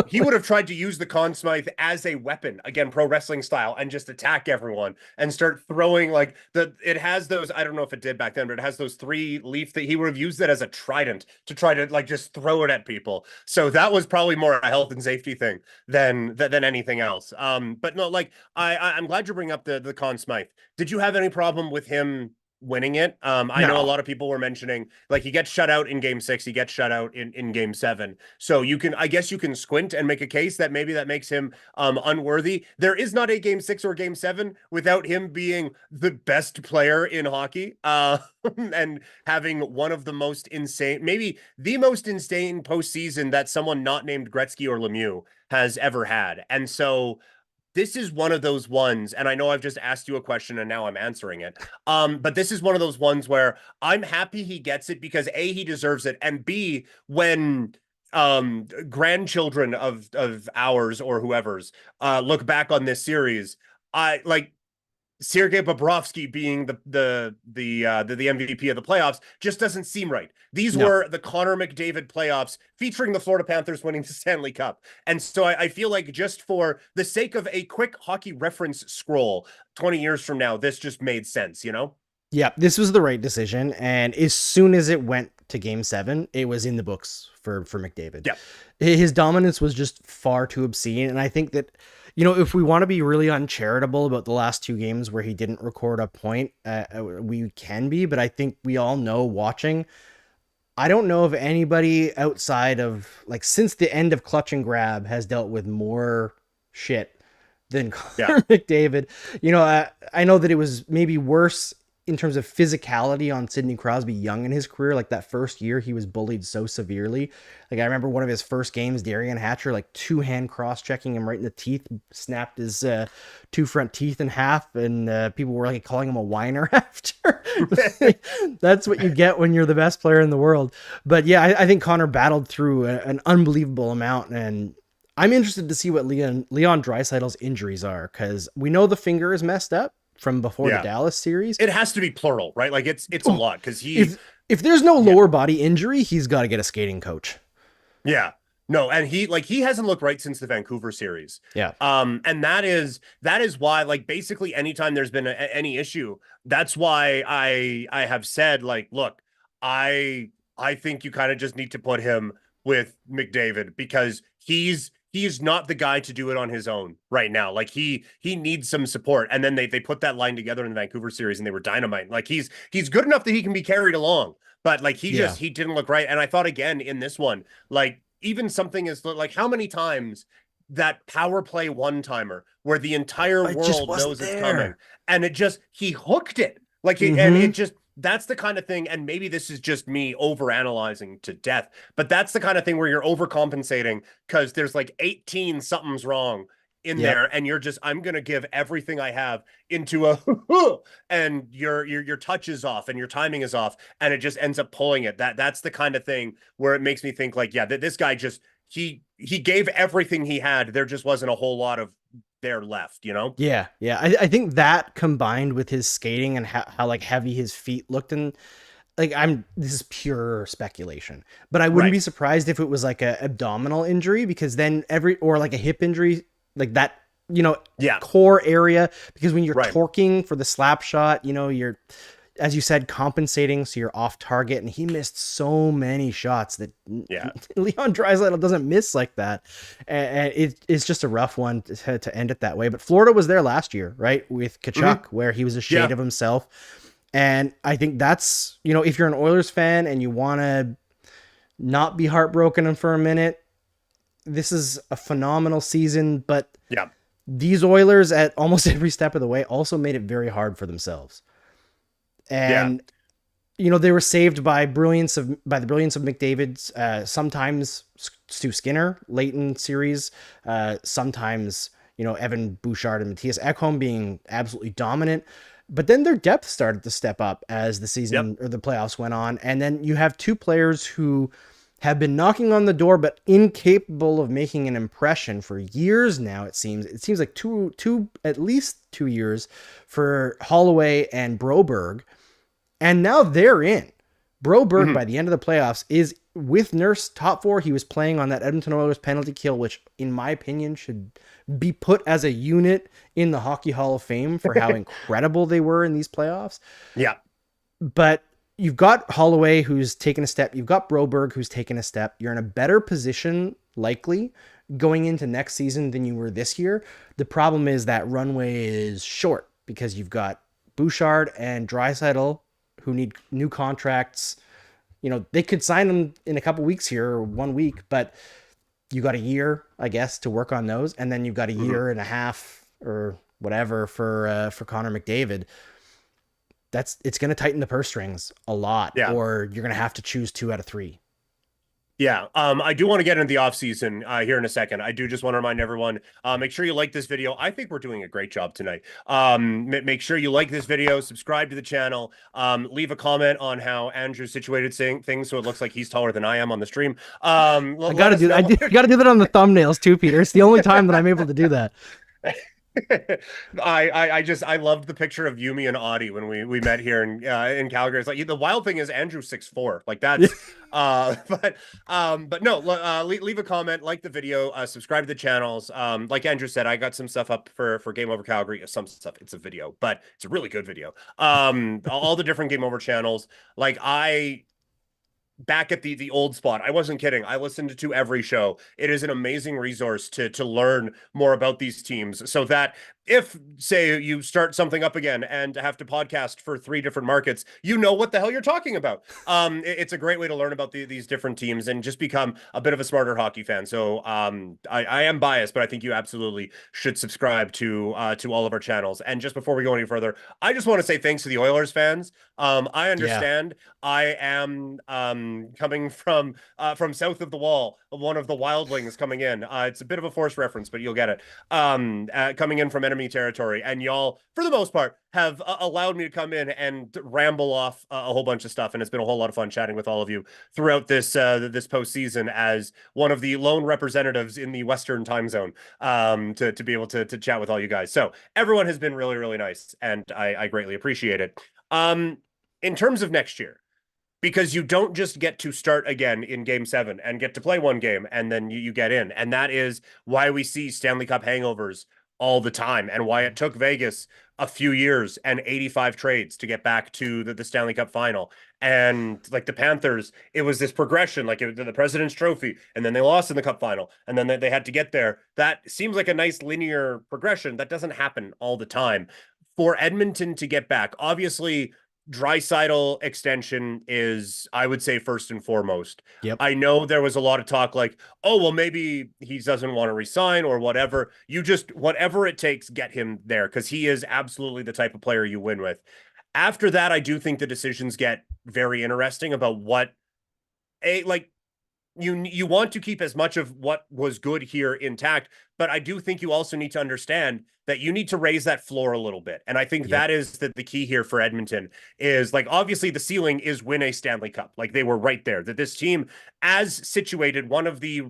he would have tried to use the Conn Smythe as a weapon, again, pro wrestling style, and just attack everyone and start throwing like it has those, I don't know if it did back then, but it has those three leaf that he would have used it as a trident to try to like just throw it at people. So that was probably more a health and safety thing than anything else. But no, like I'm glad you bring up the Conn Smythe. Did you have any problem with him winning it. I know a No. lot of people were mentioning like he gets shut out in game 6, he gets shut out in game 7. So you can, I guess you can squint and make a case that maybe that makes him unworthy. There is not a game 6 or game 7 without him being the best player in hockey. And having one of the most insane, maybe the most insane postseason that someone not named Gretzky or Lemieux has ever had. And so this is one of those ones, and I know I've just asked you a question and now I'm answering it. But this is one of those ones where I'm happy he gets it because A, he deserves it, and B, when grandchildren of ours or whoever's look back on this series, I like Sergei Bobrovsky being the MVP of the playoffs just doesn't seem right. These No. were the Connor McDavid playoffs featuring the Florida Panthers winning the Stanley Cup. And so I feel like just for the sake of a quick hockey reference scroll 20 years from now, this just made sense, you know? Yeah, this was the right decision. And as soon as it went to game 7, it was in the books for McDavid. Yeah. His dominance was just far too obscene. And I think that, if we want to be really uncharitable about the last 2 games where he didn't record a point, we can be. But I think we all know watching, I don't know if anybody outside of, like, since the end of Clutch and Grab has dealt with more shit than Connor McDavid. I know that it was maybe worse in terms of physicality on Sidney Crosby young in his career. Like that first year, he was bullied so severely. Like I remember one of his first games, Darian Hatcher, like 2-hand cross-checking him right in the teeth, snapped his 2 front teeth in half, and people were like calling him a whiner after. That's what you get when you're the best player in the world. But yeah, I think Connor battled through an unbelievable amount, and I'm interested to see what Leon Draisaitl's injuries are, because we know the finger is messed up from before the Dallas series. It has to be plural, right? Like it's a lot because if there's no lower body injury, he's got to get a skating coach. Yeah. No, and he hasn't looked right since the Vancouver series. Yeah. And that is why, like, basically anytime there's been any issue, that's why I have said, like, look, I think you kind of just need to put him with McDavid because he's not the guy to do it on his own right now. Like he needs some support. And then they put that line together in the Vancouver series and they were dynamite. Like he's good enough that he can be carried along, but like he didn't look right. And I thought again in this one, like even something is like how many times that power play one-timer where the entire world knows it's coming and he hooked it. Like and it just, that's the kind of thing, and maybe this is just me overanalyzing to death, but that's the kind of thing where you're overcompensating because there's like 18 something's wrong in there, and you're just, I'm gonna give everything I have into a and your touch is off and your timing is off, and it just ends up pulling it. That's the kind of thing where it makes me think like, yeah, this guy just he gave everything he had. There just wasn't a whole lot of there left, you know? Yeah. I think that combined with his skating and how like heavy his feet looked, and like this is pure speculation, but I wouldn't be surprised if it was like a abdominal injury, because then or like a hip injury, like that, core area, because when you're torquing for the slap shot, you're, as you said, compensating, so you're off target, and he missed so many shots that Leon Draisaitl doesn't miss like that, and it's just a rough one to end it that way. But Florida was there last year, right, with Tkachuk, where he was a shade of himself, and I think that's, if you're an Oilers fan and you want to not be heartbroken for a minute, this is a phenomenal season, but these Oilers at almost every step of the way also made it very hard for themselves. And they were saved by the brilliance of McDavid's, sometimes Stu Skinner late in series, sometimes Evan Bouchard and Matthias Ekholm being absolutely dominant. But then their depth started to step up as the season or the playoffs went on, and then you have 2 players who have been knocking on the door but incapable of making an impression for years now. It seems like at least 2 years for Holloway and Broberg. And now they're in. Broberg, by the end of the playoffs, is with Nurse top 4. He was playing on that Edmonton Oilers penalty kill, which, in my opinion, should be put as a unit in the Hockey Hall of Fame for how incredible they were in these playoffs. Yeah. But you've got Holloway, who's taken a step. You've got Broberg, who's taken a step. You're in a better position, likely, going into next season than you were this year. The problem is that runway is short because you've got Bouchard and Draisaitl who need new contracts. You know, they could sign them in a couple weeks here or 1 week, but you got a year, I guess, to work on those, and then you've got a year and a half or whatever for Connor McDavid. It's going to tighten the purse strings a lot, or you're going to have to choose 2 out of 3. Yeah, I do want to get into the offseason here in a second. I do just want to remind everyone, make sure you like this video. I think we're doing a great job tonight. Make sure you like this video, subscribe to the channel, leave a comment on how Andrew's situated saying things so it looks like he's taller than I am on the stream. I got to do that. I got to do that on the thumbnails too, Peter. It's the only time that I'm able to do that. I loved the picture of Yumi and Audie when we met here in Calgary. It's like the wild thing is Andrew 6'4", like that's but no, leave a comment, like the video, subscribe to the channels. Like Andrew said, I got some stuff up for Game Over Calgary. Some stuff, it's a video, but it's a really good video. All the different Game Over channels. Like back at the old spot, I wasn't kidding. I listened to every show. It is an amazing resource to learn more about these teams, so that if, say, you start something up again and have to podcast for 3 different markets, you know what the hell you're talking about. It's a great way to learn about these different teams and just become a bit of a smarter hockey fan. So I am biased, but I think you absolutely should subscribe to all of our channels. And just before we go any further, I just want to say thanks to the Oilers fans. I understand. I am coming from south of the wall, one of the wildlings coming in. It's a bit of a forced reference, but you'll get it. Coming in from enemy territory, and y'all, for the most part, have allowed me to come in and ramble off a whole bunch of stuff, and it's been a whole lot of fun chatting with all of you throughout this postseason as one of the lone representatives in the Western time zone, to be able to chat with all you guys. So everyone has been really, really nice, and I greatly appreciate it. In terms of next year, because you don't just get to start again in Game 7 and get to play 1 game and then you get in, and that is why we see Stanley Cup hangovers all the time, and why it took Vegas a few years and 85 trades to get back to the Stanley Cup Final. And like the Panthers, it was this progression, like the President's Trophy, and then they lost in the Cup Final, and then they had to get there. That seems like a nice linear progression. That doesn't happen all the time. For Edmonton to get back, obviously, Draisaitl extension is, I would say, first and foremost. Yep. I know there was a lot of talk like, oh, well, maybe he doesn't want to resign or whatever. You just, whatever it takes, get him there, because he is absolutely the type of player you win with. After that, I do think the decisions get very interesting about what you want to keep as much of what was good here intact, but I do think you also need to understand that you need to raise that floor a little bit. And I think that is the key here for Edmonton is, like, obviously the ceiling is win a Stanley Cup. Like, they were right there, that this team, as situated, one of the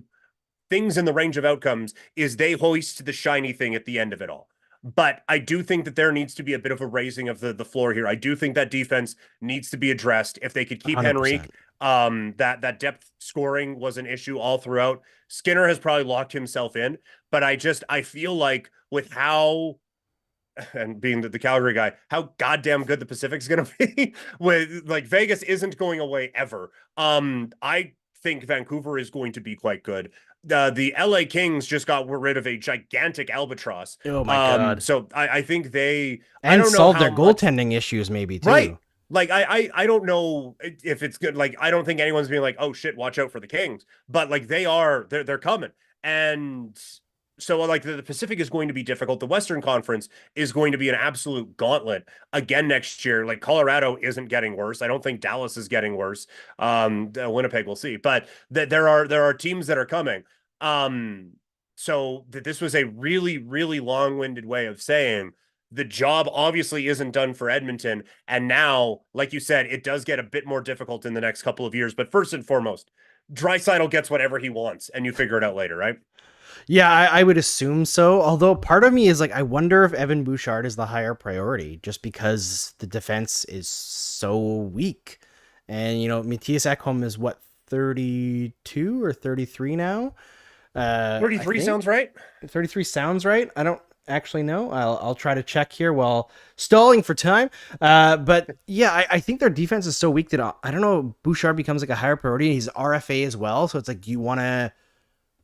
things in the range of outcomes is they hoist the shiny thing at the end of it all. But I do think that there needs to be a bit of a raising of the floor here. I do think that defense needs to be addressed. If they could keep 100%. Henrique, that depth scoring was an issue all throughout. Skinner has probably locked himself in, but I feel like with how, and being the Calgary guy, how goddamn good the Pacific's going to be with, like, Vegas isn't going away ever. I think Vancouver is going to be quite good. The LA Kings just got rid of a gigantic albatross. Oh my God. So I think they solved their goaltending issues maybe too. Right. Like, I don't know if it's good. Like, I don't think anyone's being like, oh shit, watch out for the Kings, but like they're coming. And so, like, the Pacific is going to be difficult. The Western Conference is going to be an absolute gauntlet again next year. Like, Colorado isn't getting worse. I don't think Dallas is getting worse. Winnipeg, we'll see. But there are teams that are coming. So this was a really, really long-winded way of saying the job obviously isn't done for Edmonton. And now, like you said, it does get a bit more difficult in the next couple of years. But first and foremost, Draisaitl gets whatever he wants, and you figure it out later, right? Yeah, I would assume so. Although part of me is like, I wonder if Evan Bouchard is the higher priority just because the defense is so weak. And, you know, Matthias Ekholm is what, 32 or 33 now? 33 sounds right. 33 sounds right. I don't actually know. I'll try to check here while stalling for time. But yeah, I think their defense is so weak that I don't know, Bouchard becomes like a higher priority. He's RFA as well. So it's like, do you want to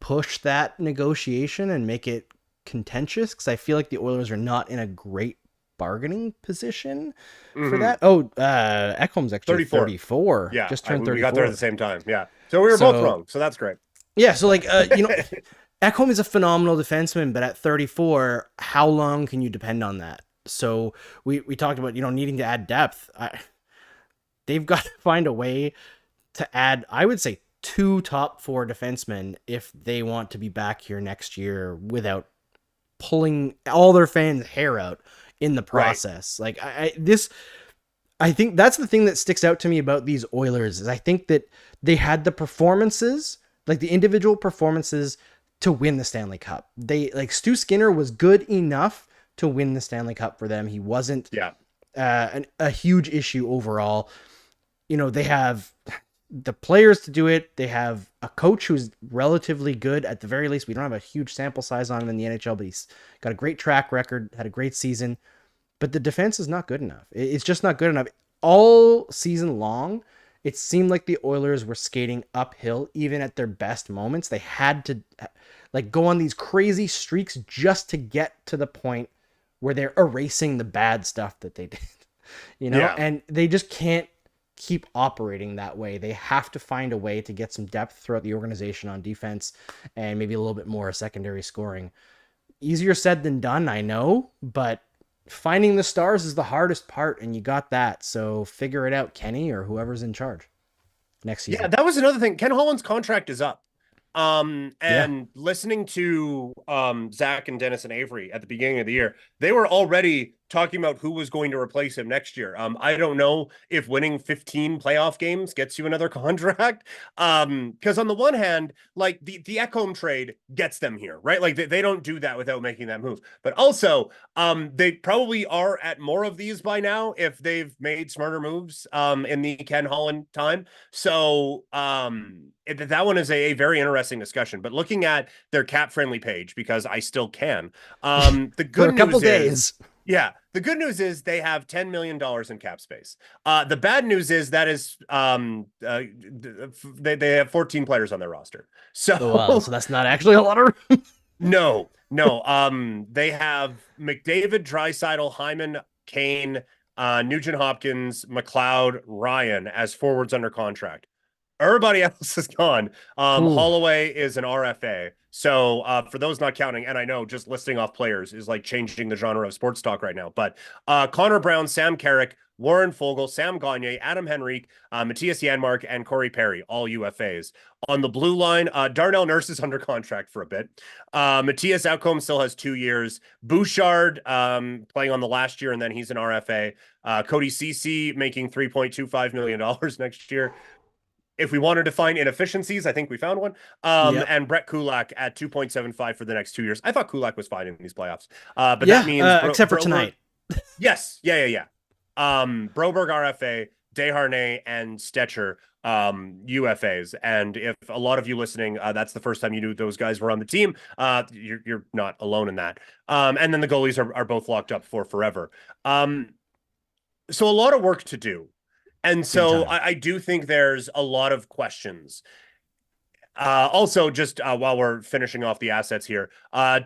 push that negotiation and make it contentious? Because I feel like the Oilers are not in a great bargaining position for Hmm. that. Oh, Ekholm's actually 34. 34, Yeah, just turned we got there at 34. the same time. Yeah. So we were both So wrong. So that's great. yeah, so like Ekholm is a phenomenal defenseman, but at 34, how long can you depend on that? So we talked about needing to add depth. They've got to find a way to add, I would say, two top four defensemen if they want to be back here next year without pulling all their fans' hair out in the Right. process. Like I think that's the thing that sticks out to me about these Oilers is I think that they had the performances, like the individual performances, to win the Stanley Cup. They like Stu Skinner was good enough to win the Stanley Cup for them. He wasn't Yeah. a huge issue overall. They have the players to do it. They have a coach who's relatively good at the very least. We don't have a huge sample size on him in the NHL, but he's got a great track record, had a great season. But the defense is not good enough. It's just not good enough. All season long, it seemed like the Oilers were skating uphill, even at their best moments. They had to like go on these crazy streaks just to get to the point where they're erasing the bad stuff that they did, Yeah. and they just can't keep operating that way. They have to find a way to get some depth throughout the organization on defense and maybe a little bit more secondary scoring. Easier said than done, I know, but finding the stars is the hardest part, and you got that. So figure it out, Kenny, or whoever's in charge next Yeah, season. that was another thing. Ken Holland's contract is up. Yeah. And listening to Zach and Dennis and Avery at the beginning of the year, they were already talking about who was going to replace him next year. I don't know if winning 15 playoff games gets you another contract. Because on the one hand, like the Ekholm trade gets them here, right? Like they don't do that without making that move. But also, they probably are at more of these by now if they've made smarter moves in the Ken Holland time. So that one is a very interesting discussion. But looking at their cap friendly page, because I still can, the For good a couple news is, days. yeah, the good news is they have $10 million in cap space. The bad news is that is they have 14 players on their roster. Oh, wow. So So that's not actually a lot of room. no. They have McDavid, Draisaitl, Hyman, Kane, Nugent Hopkins, McLeod, Ryan as forwards under contract. Everybody else is gone. Ooh. Holloway is an RFA. So for those not counting, and I know just listing off players is like changing the genre of sports talk right now, but Connor Brown, Sam Carrick, Warren Fogle, Sam Gagne, Adam Henrique, Matthias Janmark, and Corey Perry, all UFAs. On the blue line, Darnell Nurse is under contract for a bit. Matthias Outcombe still has 2 years. Bouchard playing on the last year, and then he's an RFA. Cody Ceci making $3.25 million next year. If we wanted to find inefficiencies, I think we found one. Yep. And Brett Kulak at 2.75 for the next 2 years. I thought Kulak was fine in these playoffs. But that Yeah. means Except for Broberg. tonight. Yes. Yeah. Broberg RFA, Desharnais, and Stetcher UFAs. And if a lot of you listening, that's the first time you knew those guys were on the team, you're not alone in that. And then the goalies are both locked up for forever. So a lot of work to do. And Big so time. I do think there's a lot of questions. Also, just while we're finishing off the assets here,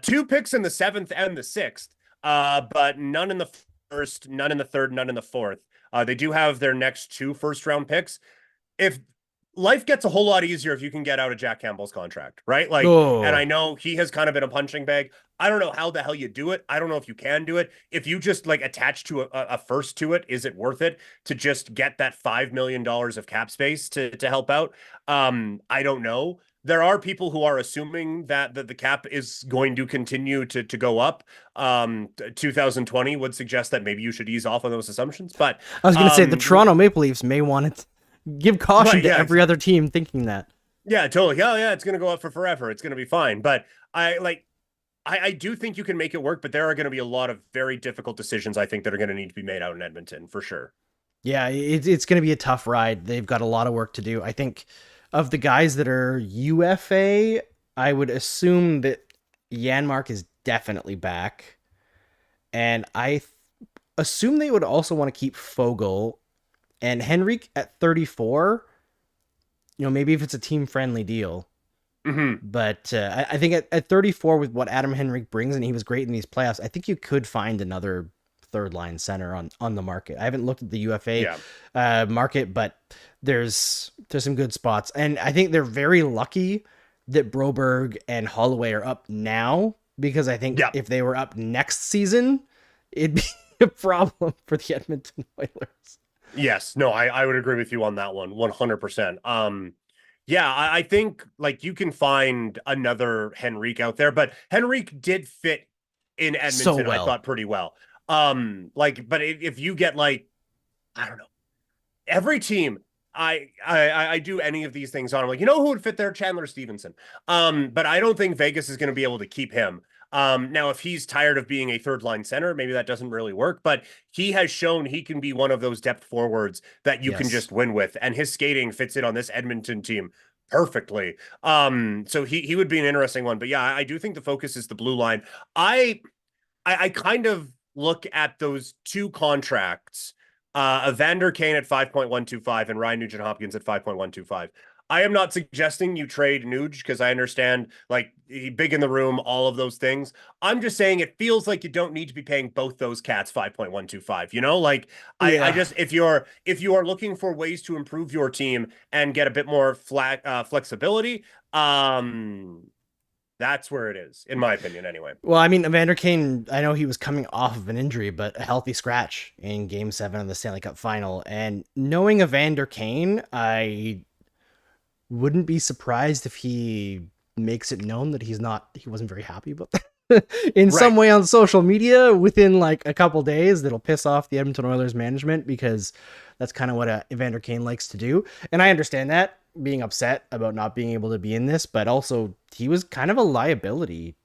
2 picks in the 7th and the 6th, but none in the first, none in the third, none in the fourth. They do have their next 2 first-round picks. If life gets a whole lot easier if you can get out of Jack Campbell's contract, right? Like, and I Oh, know he has kind of been a punching bag. I don't know how the hell you do it. I don't know if you can do it. If you just like attach to a first to it, is it worth it to just get that $5 million of cap space to help out? I don't know. There are people who are assuming that the cap is going to continue to go up. 2020 would suggest that maybe you should ease off on those assumptions, but I was gonna say the Toronto Maple Leafs may want to give caution right, to yeah, every other team thinking that. yeah, totally. Oh, yeah, it's going to go up for forever. It's going to be fine. But I do think you can make it work, but there are going to be a lot of very difficult decisions, I think, that are going to need to be made out in Edmonton for sure. Yeah, it's going to be a tough ride. They've got a lot of work to do. I think of the guys that are UFA, I would assume that Janmark is definitely back. And assume they would also want to keep Fogel and Henrique at 34. Maybe if it's a team friendly deal. Mm-hmm. But I think at 34, with what Adam Henrique brings, and he was great in these playoffs, I think you could find another third line center on the market. I haven't looked at the UFA Yeah. market, but there's some good spots, and I think they're very lucky that Broberg and Holloway are up now, because I think Yeah. if they were up next season, it'd be a problem for the Edmonton Oilers. Yes. No, I would agree with you on that one, 100%. Yeah, I think like you can find another Henrique out there, but Henrique did fit in So Edmonton, I well. thought pretty well. Like, but if you get like, I don't know, every team I do any of these things on, I'm like, you know who would fit there? Chandler Stevenson. But I don't think Vegas is going to be able to keep him. Now if he's tired of being a third line center, maybe that doesn't really work, but he has shown he can be one of those depth forwards that you can Yes. just win with, and his skating fits in on this Edmonton team perfectly. So he would be an interesting one. But yeah, I do think the focus is the blue line. I kind of look at those two contracts, Evander Kane at 5.125 and Ryan Nugent-Hopkins at 5.125. I am not suggesting you trade Nuge, because I understand like he big in the room, all of those things. I'm just saying it feels like you don't need to be paying both those cats 5.125. You know, like I Yeah. just if you are looking for ways to improve your team and get a bit more flexibility, that's where it is, in my opinion, anyway. Well, I mean, Evander Kane, I know he was coming off of an injury, but a healthy scratch in Game 7 of the Stanley Cup Final. And knowing Evander Kane, I wouldn't be surprised if he makes it known that he wasn't very happy about that in some Right. way on social media within like a couple days. That'll piss off the Edmonton Oilers management, because that's kind of what Evander Kane likes to do. And I understand that, being upset about not being able to be in this, but also he was kind of a liability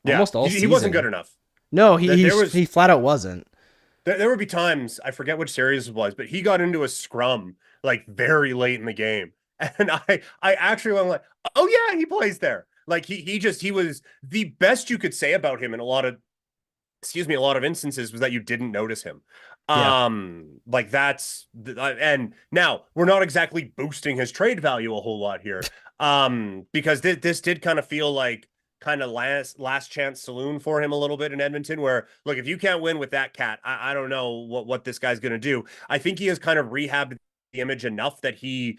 Yeah, almost all he season. wasn't good enough. No, There he flat out wasn't. there would be times, I forget which series it was, but he got into a scrum like very late in the game, and I actually went like, oh yeah, he plays there. Like he was the best you could say about him in a lot of instances was that you didn't notice him. Yeah. Like and now we're not exactly boosting his trade value a whole lot here. Because this did kind of feel like kind of last chance saloon for him a little bit in Edmonton, where look, if you can't win with that cat, I don't know what this guy's gonna do. I think he has kind of rehabbed the image enough that you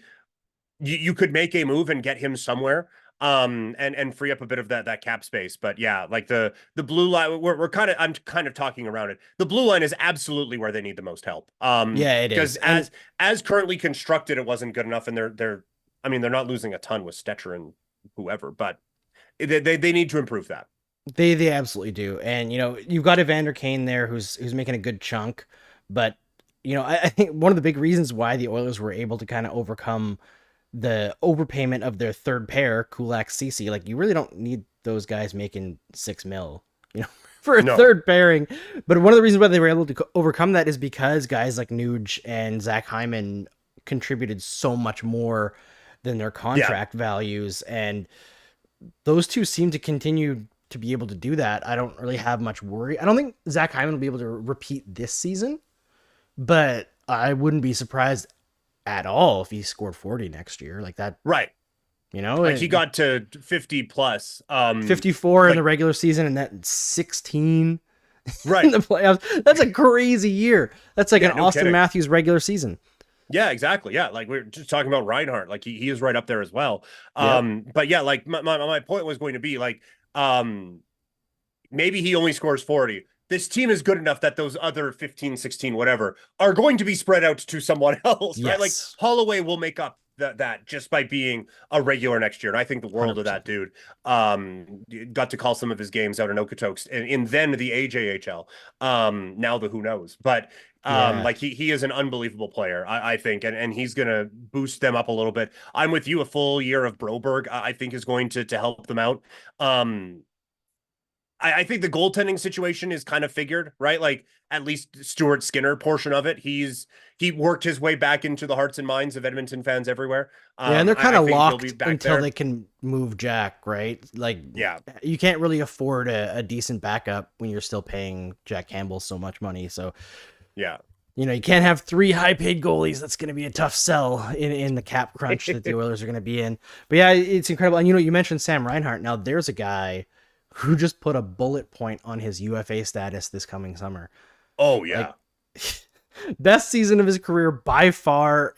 could make a move and get him somewhere, and free up a bit of that cap space. But yeah, like the blue line, I'm kind of talking around it. The blue line is absolutely where they need the most help. Yeah, it Because is. And as currently constructed, it wasn't good enough, and they're I mean, they're not losing a ton with Stetcher and whoever, but they need to improve that. they absolutely do. And you know, you've got Evander Kane there who's making a good chunk, but you know, I think one of the big reasons why the Oilers were able to kind of overcome the overpayment of their third pair, Kulak Cece, like you really don't need those guys making $6 million, you know, for a No. third pairing. But one of the reasons why they were able to overcome that is because guys like Nuge and Zach Hyman contributed so much more than their contract values, and those two seem to continue to be able to do that. I don't really have much worry. I don't think Zach Hyman will be able to repeat this season, but I wouldn't be surprised at all if he scored 40 next year, like that. Right. You know, Like he got to 50 plus, 54 in the regular season and that 16 right in the playoffs. That's a crazy year. That's like an no Austin kidding. Matthews regular season. Yeah, exactly. Yeah, like we are just talking about Reinhardt. Like he is right up there as well. Yep. But yeah, like my point was going to be like, maybe he only scores 40. This team is good enough that those other 15, 16, whatever, are going to be spread out to someone else, right? Like Yes. Holloway will make up that just by being a regular next year. And I think the world 100%. of that dude. Got to call some of his games out in Okotoks and in then the AJHL. Now the who knows. But Yeah. like he is an unbelievable player, I think, and he's gonna boost them up a little bit. I'm with you. A full year of Broberg, I think, is going to help them out. I think the goaltending situation is kind of figured, right? Like at least Stuart Skinner portion of it, he worked his way back into the hearts and minds of Edmonton fans everywhere. Yeah, and they're kind I of think he'll be locked back until there. they can move Jack, right? Like, Yeah. you can't really afford a decent backup when you're still paying Jack Campbell so much money. So, Yeah. you know, you can't have three high-paid goalies. That's going to be a tough sell in the cap crunch that the Oilers are going to be in. But yeah, it's incredible. And you know, you mentioned Sam Reinhart. Now, there's a guy who just put a bullet point on his UFA status this coming summer. Oh Like, yeah. best season of his career by far,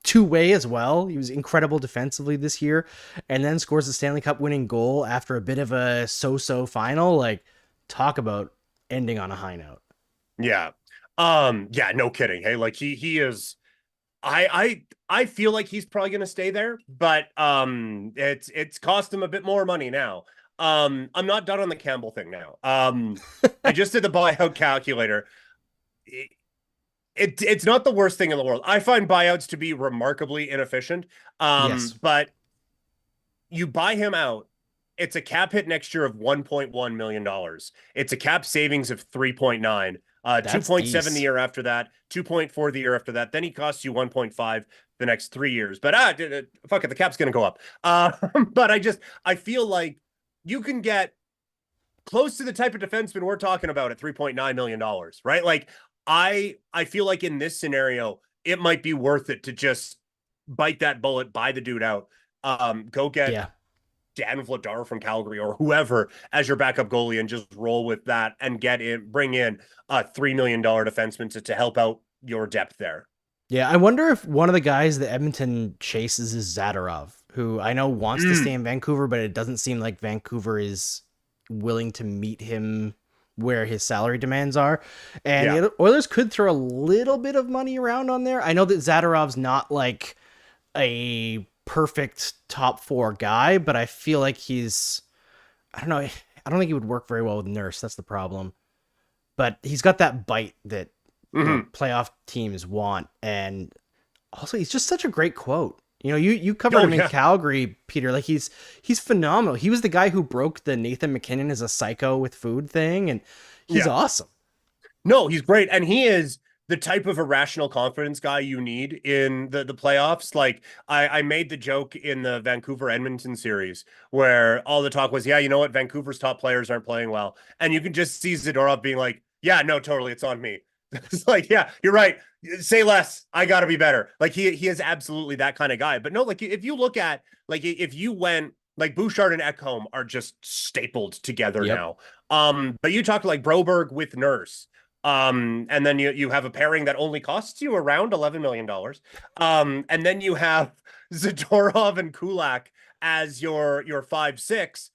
two-way as well. He was incredible defensively this year, and then scores the Stanley Cup winning goal after a bit of a so-so final. Like, talk about ending on a high note. Yeah. Yeah, no kidding. Hey, like he is I feel like he's probably going to stay there, but it's cost him a bit more money now. I'm not done on the Campbell thing now. I just did the buyout calculator. It's not the worst thing in the world. I find buyouts to be remarkably inefficient. Yes, But you buy him out, it's a cap hit next year of $1.1 million. It's a cap savings of 3.9. that's 2.7 the decent. year after that, 2.4 the year after that. Then he costs you 1.5 the next 3 years. But fuck it, the cap's gonna go up. But I feel like you can get close to the type of defenseman we're talking about at $3.9 million, right? Like I feel like in this scenario, it might be worth it to just bite that bullet, buy the dude out, go get Yeah. Dan Vladar from Calgary or whoever as your backup goalie and just roll with that and bring in a $3 million defenseman to help out your depth there. Yeah, I wonder if one of the guys that Edmonton chases is Zadorov, who I know wants to stay in Vancouver, but it doesn't seem like Vancouver is willing to meet him where his salary demands are. And Yeah. the Oilers could throw a little bit of money around on there. I know that Zadorov's not like a perfect top four guy, but I feel like I don't know. I don't think he would work very well with Nurse. That's the problem. But he's got that bite that playoff teams want. And also, he's just such a great quote. You covered him in Calgary, Peter. Like he's phenomenal. He was the guy who broke the Nathan McKinnon is a psycho with food thing, and he's awesome. No, he's great, and he is the type of irrational confidence guy you need in the playoffs. Like I made the joke in the Vancouver Edmonton series where all the talk was, yeah, you know what, Vancouver's top players aren't playing well, and you can just see Zadorov being like, yeah, no, totally, it's on me. It's like, yeah, you're right. Say less. I got to be better. Like he is absolutely that kind of guy. But no, like if you look at like if you went like Bouchard and Ekholm are just stapled together now. But you talk like Broberg with Nurse. And then you have a pairing that only costs you around $11 million. And then you have Zadorov and Kulak as your 5-6.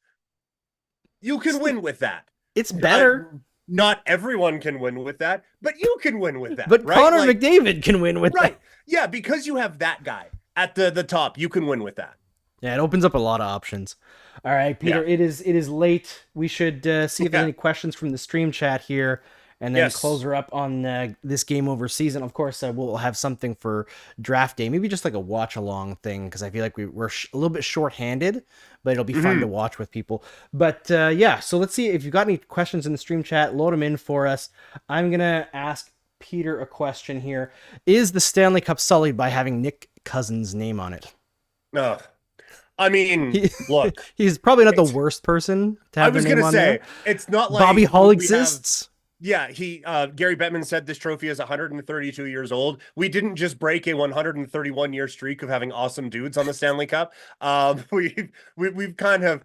You can win with that. It's better. Not everyone can win with that, but you can win with that. But right? Connor McDavid can win with that. Yeah, because you have that guy at the top, you can win with that. Yeah, it opens up a lot of options. All right, Peter, it is late. We should see if there's any questions from the stream chat here, and then close her up on this game over season. Of course, we'll have something for draft day, maybe just like a watch along thing, because I feel like we're a little bit short-handed, but it'll be fun to watch with people. But yeah, so let's see if you've got any questions in the stream chat, load them in for us. I'm gonna ask Peter a question here. Is the Stanley Cup sullied by having Nick Cousins' name on it? No. I mean, look, he's probably not the worst person to have their name on there. It's not like Bobby Hull exists. Yeah, Gary Bettman said this trophy is 132 years old. We didn't just break a 131-year streak of having awesome dudes on the Stanley Cup. We've kind of,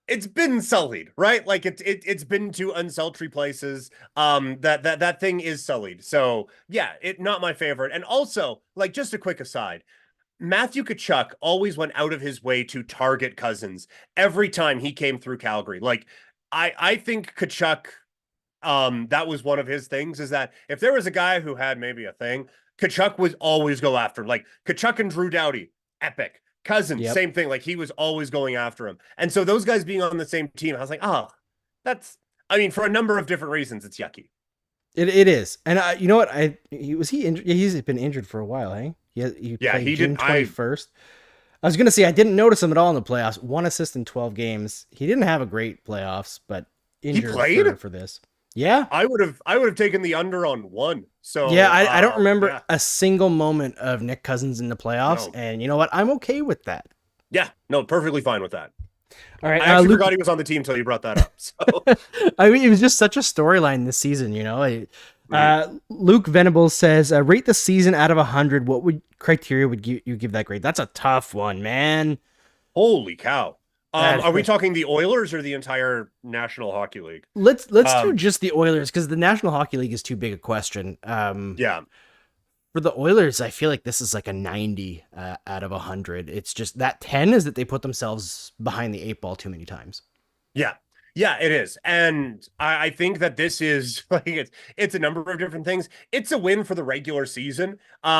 it's been sullied, right? Like it's been to unsultry places. That thing is sullied. So yeah, not my favorite. And also, like, just a quick aside, Matthew Tkachuk always went out of his way to target Cousins every time he came through Calgary. Like I think Tkachuk, that was one of his things, is that if there was a guy who had maybe a thing, Tkachuk would always go after him. Like Tkachuk and Drew Doughty, epic. Cousins, same thing. Like he was always going after him. And so those guys being on the same team, I was like, for a number of different reasons, it's yucky. It is. And you know what? Was he injured? Yeah, he's been injured for a while, hey? He played June 21st. I was going to say, I didn't notice him at all in the playoffs. 1 assist in 12 games. He didn't have a great playoffs, but injured he played for this. Yeah. I would have taken the under on 1. So yeah, I don't remember a single moment of Nick Cousins in the playoffs. No. And you know what? I'm okay with that. Yeah, no, perfectly fine with that. All right. I actually forgot he was on the team until you brought that up. So I mean, it was just such a storyline this season, you know. Luke Venables says, rate the season out of 100. What criteria would you give that grade? That's a tough one, man. Holy cow. Uh, Are we talking the Oilers or the entire National Hockey League? let's do Um, just the Oilers because the National Hockey League is too big a question. yeah, For the Oilers, I feel like this is like a 90 out of 100. It's just that 10 is that they put themselves behind the eight ball too many times. yeah, yeah, it is. And I think that this is like it's a number of different things. It's a win for the regular season,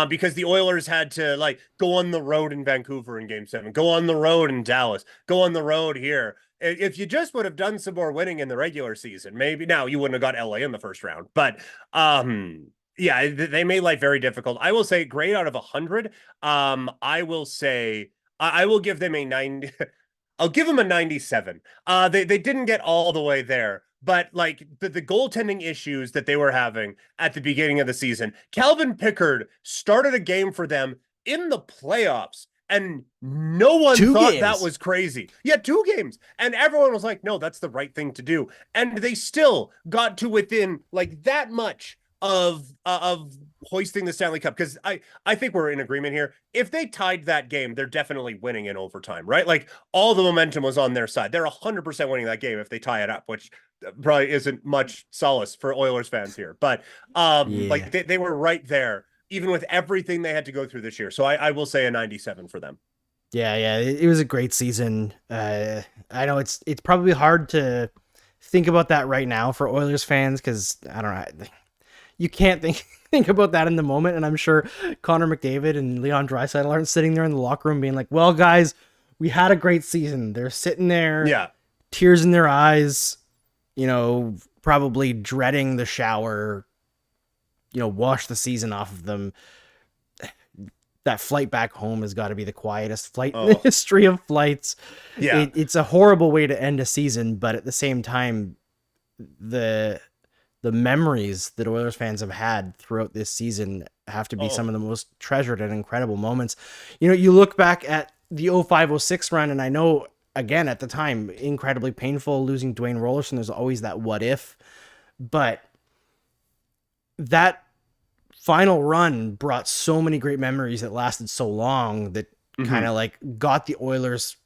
because the Oilers had to like go on the road in Vancouver in Game 7, go on the road in Dallas, go on the road here. If you just would have done some more winning in the regular season, maybe now you wouldn't have got LA in the first round. But yeah, they made life very difficult. I will say grade out of 100. I will say I will give them a 90. I'll give them a 97. They didn't get all the way there, but like the goaltending issues that they were having at the beginning of the season, Calvin Pickard started a game for them in the playoffs, and no one Two thought that games. was crazy. Yeah, 2 games, and everyone was like, "No, that's the right thing to do," and they still got to within like that much of hoisting the Stanley Cup, because I think we're in agreement here. If they tied that game, they're definitely winning in overtime, right? Like all the momentum was on their side. They're 100% winning that game if they tie it up, which probably isn't much solace for Oilers fans here. But Yeah. like they were right there, even with everything they had to go through this year. So I will say a 97 for them. Yeah, yeah. It was a great season. I know it's probably hard to think about that right now for Oilers fans because I don't know. You can't think about that in the moment, and I'm sure Connor McDavid and Leon Draisaitl aren't sitting there in the locker room being like, "Well, guys, we had a great season." They're sitting there, Yeah. tears in their eyes, probably dreading the shower, wash the season off of them. That flight back home has got to be the quietest flight in the Oh, history of flights. yeah. It's a horrible way to end a season, but at the same time, the the memories that Oilers fans have had throughout this season have to be some Oh, of the most treasured and incredible moments. You look back at the 05-06 run, and I know, again, at the time, incredibly painful losing Dwayne Rollerson. There's always that what if, but that final run brought so many great memories that lasted so long that kind mhm. of like got the Oilers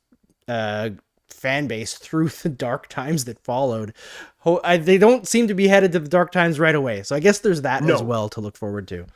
uh, fan base through the dark times that followed. They don't seem to be headed to the dark times right away. So I guess there's that as No. well to look forward to.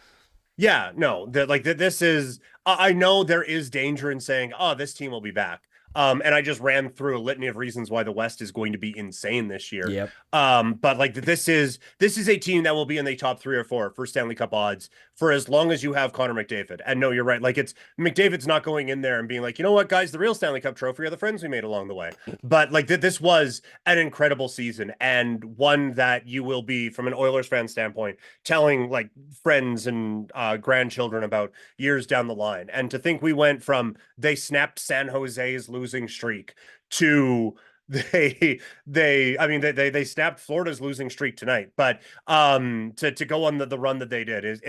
Yeah, no, that like that this is I know there is danger in saying, "Oh, this team will be back." And I just ran through a litany of reasons why the West is going to be insane this year. Yep. But like this is a team that will be in the top 3 or 4 for Stanley Cup odds for as long as you have Connor McDavid. And no, you're right. Like it's McDavid's not going in there and being like, you know what, guys, the real Stanley Cup trophy are the friends we made along the way. But like this was an incredible season, and one that you will be, from an Oilers fan standpoint, telling like friends and grandchildren about years down the line. And to think we went from they snapped San Jose's losing streak to they snapped Florida's losing streak tonight, but to go on the run that they did it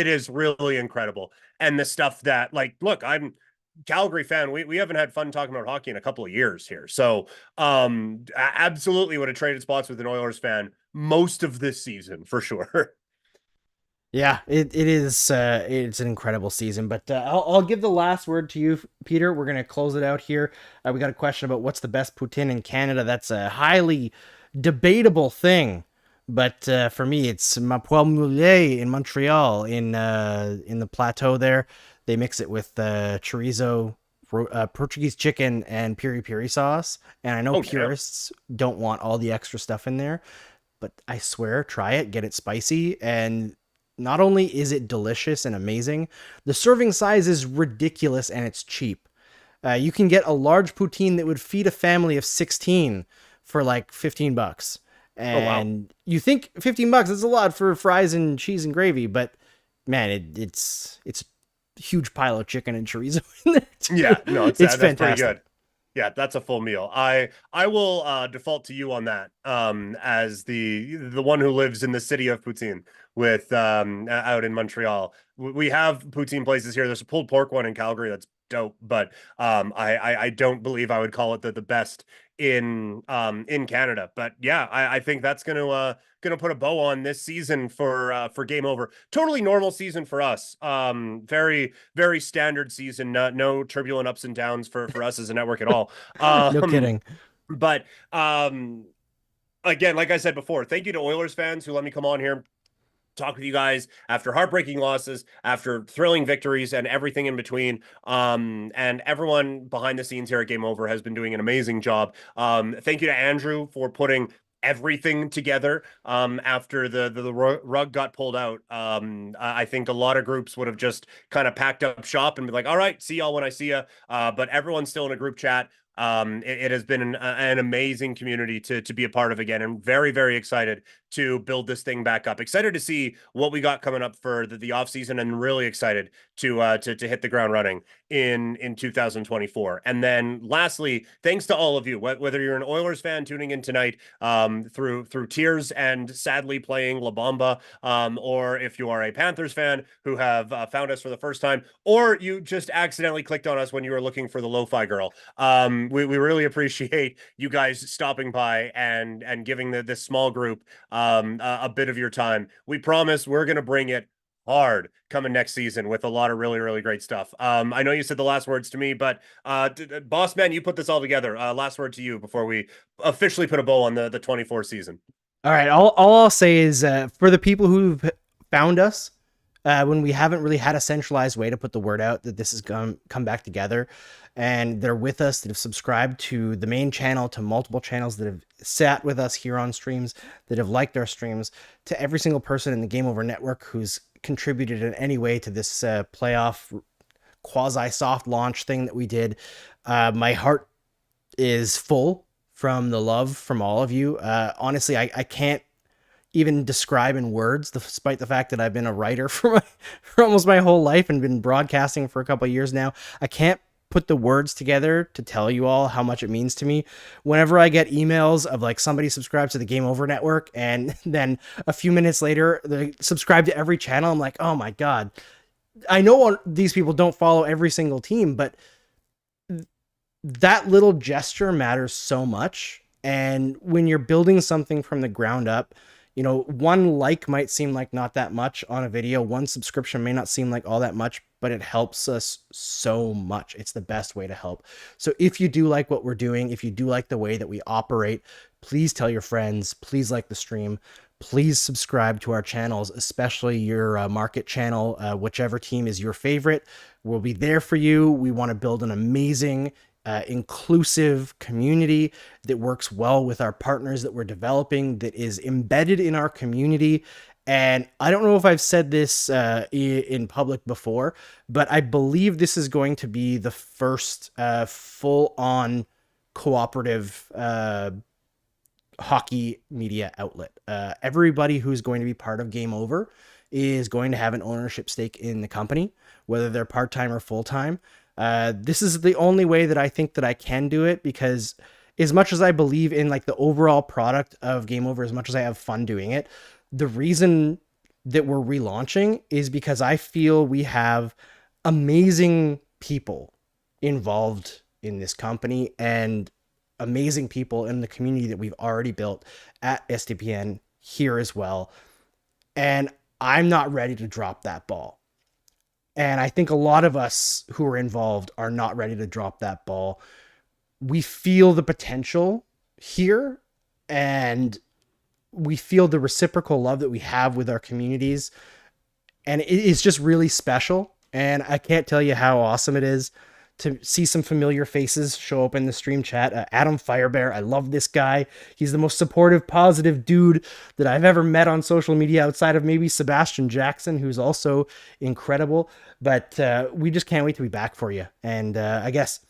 is really incredible. And the stuff that, like, look, I'm Calgary fan. We haven't had fun talking about hockey in a couple of years here. So absolutely would have traded spots with an Oilers fan most of this season for sure. Yeah, it is. It's an incredible season, but I'll give the last word to you, Peter. We're gonna close it out here. We got a question about what's the best poutine in Canada. That's a highly debatable thing, but for me, it's Ma Poêle Moulée in Montreal, in the plateau there. They mix it with chorizo, Portuguese chicken, and piri piri sauce. And I know Oh damn. purists don't want all the extra stuff in there, but I swear, try it, get it spicy, and not only is it delicious and amazing, the serving size is ridiculous and it's cheap. You can get a large poutine that would feed a family of 16 for like $15. Oh wow. And you think $15 is a lot for fries and cheese and gravy, but man, it's a huge pile of chicken and chorizo in there Yeah, too. no, it's It's that's pretty fantastic. good. Yeah, that's a full meal. I will default to you on that as the one who lives in the city of poutine with out in Montreal. We have poutine places here. There's a pulled pork one in Calgary that's dope. But I don't believe I would call it the best in Canada. But yeah, I think that's gonna put a bow on this season for Game Over. Totally normal season for us. Very very standard season. No turbulent ups and downs for us as a network at all. No kidding. But again, like I said before, thank you to Oilers fans who let me come on here, talk with you guys after heartbreaking losses, after thrilling victories, and everything in between. And everyone behind the scenes here at Game Over has been doing an amazing job. Thank you to Andrew for putting everything together after the rug got pulled out. I think a lot of groups would have just kind of packed up shop and be like, all right, see y'all when I see you. But everyone's still in a group chat. It has been an amazing community to be a part of again, and very very excited to build this thing back up. Excited to see what we got coming up for the off season, and really excited to hit the ground running in 2024. And then lastly, thanks to all of you, whether you're an Oilers fan tuning in tonight through tears and sadly playing La Bamba, or if you are a Panthers fan who have found us for the first time, or you just accidentally clicked on us when you were looking for the Lo-Fi Girl. We really appreciate you guys stopping by and giving this small group a bit of your time. We promise we're going to bring it hard coming next season with a lot of really really great stuff. I know you said the last words to me, but boss man, you put this all together. Last word to you before we officially put a bow on the 24 season. All right. All I'll say is for the people who've found us when we haven't really had a centralized way to put the word out that this has come back together, and they're with us, that have subscribed to the main channel, to multiple channels, that have sat with us here on streams, that have liked our streams, to every single person in the Game Over Network who's contributed in any way to this playoff quasi soft launch thing that we did. My heart is full from the love from all of you. Honestly, I can't even describe in words, despite the fact that I've been a writer for almost my whole life and been broadcasting for a couple of years now. I can't put the words together to tell you all how much it means to me. Whenever I get emails of like somebody subscribed to the Game Over Network and then a few minutes later they subscribe to every channel, I'm like, oh my God. I know these people don't follow every single team, but that little gesture matters so much. And when you're building something from the ground up, you know, one like might seem like not that much on a video. One subscription may not seem like all that much, but it helps us so much. It's the best way to help. So if you do like what we're doing, if you do like the way that we operate, please tell your friends, please like the stream, please subscribe to our channels, especially your market channel, whichever team is your favorite. We'll be there for you. We want to build an amazing inclusive community that works well with our partners that we're developing, that is embedded in our community. And I don't know if I've said this in public before, but I believe this is going to be the first full-on cooperative hockey media outlet. Everybody who's going to be part of Game Over is going to have an ownership stake in the company, whether they're part-time or full-time. This is the only way that I think that I can do it, because as much as I believe in like the overall product of Game Over, as much as I have fun doing it, the reason that we're relaunching is because I feel we have amazing people involved in this company and amazing people in the community that we've already built at SDPN here as well. And I'm not ready to drop that ball. And I think a lot of us who are involved are not ready to drop that ball. We feel the potential here, and we feel the reciprocal love that we have with our communities. And it is just really special. And I can't tell you how awesome it is to see some familiar faces show up in the stream chat. Adam Firebear, I love this guy. He's the most supportive, positive dude that I've ever met on social media, outside of maybe Sebastian Jackson, who's also incredible. But we just can't wait to be back for you. And I guess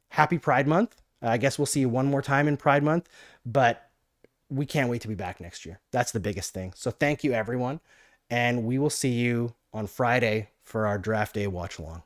happy Pride Month. I guess we'll see you one more time in Pride Month, but we can't wait to be back next year. That's the biggest thing. So thank you, everyone. And we will see you on Friday for our draft day watch along.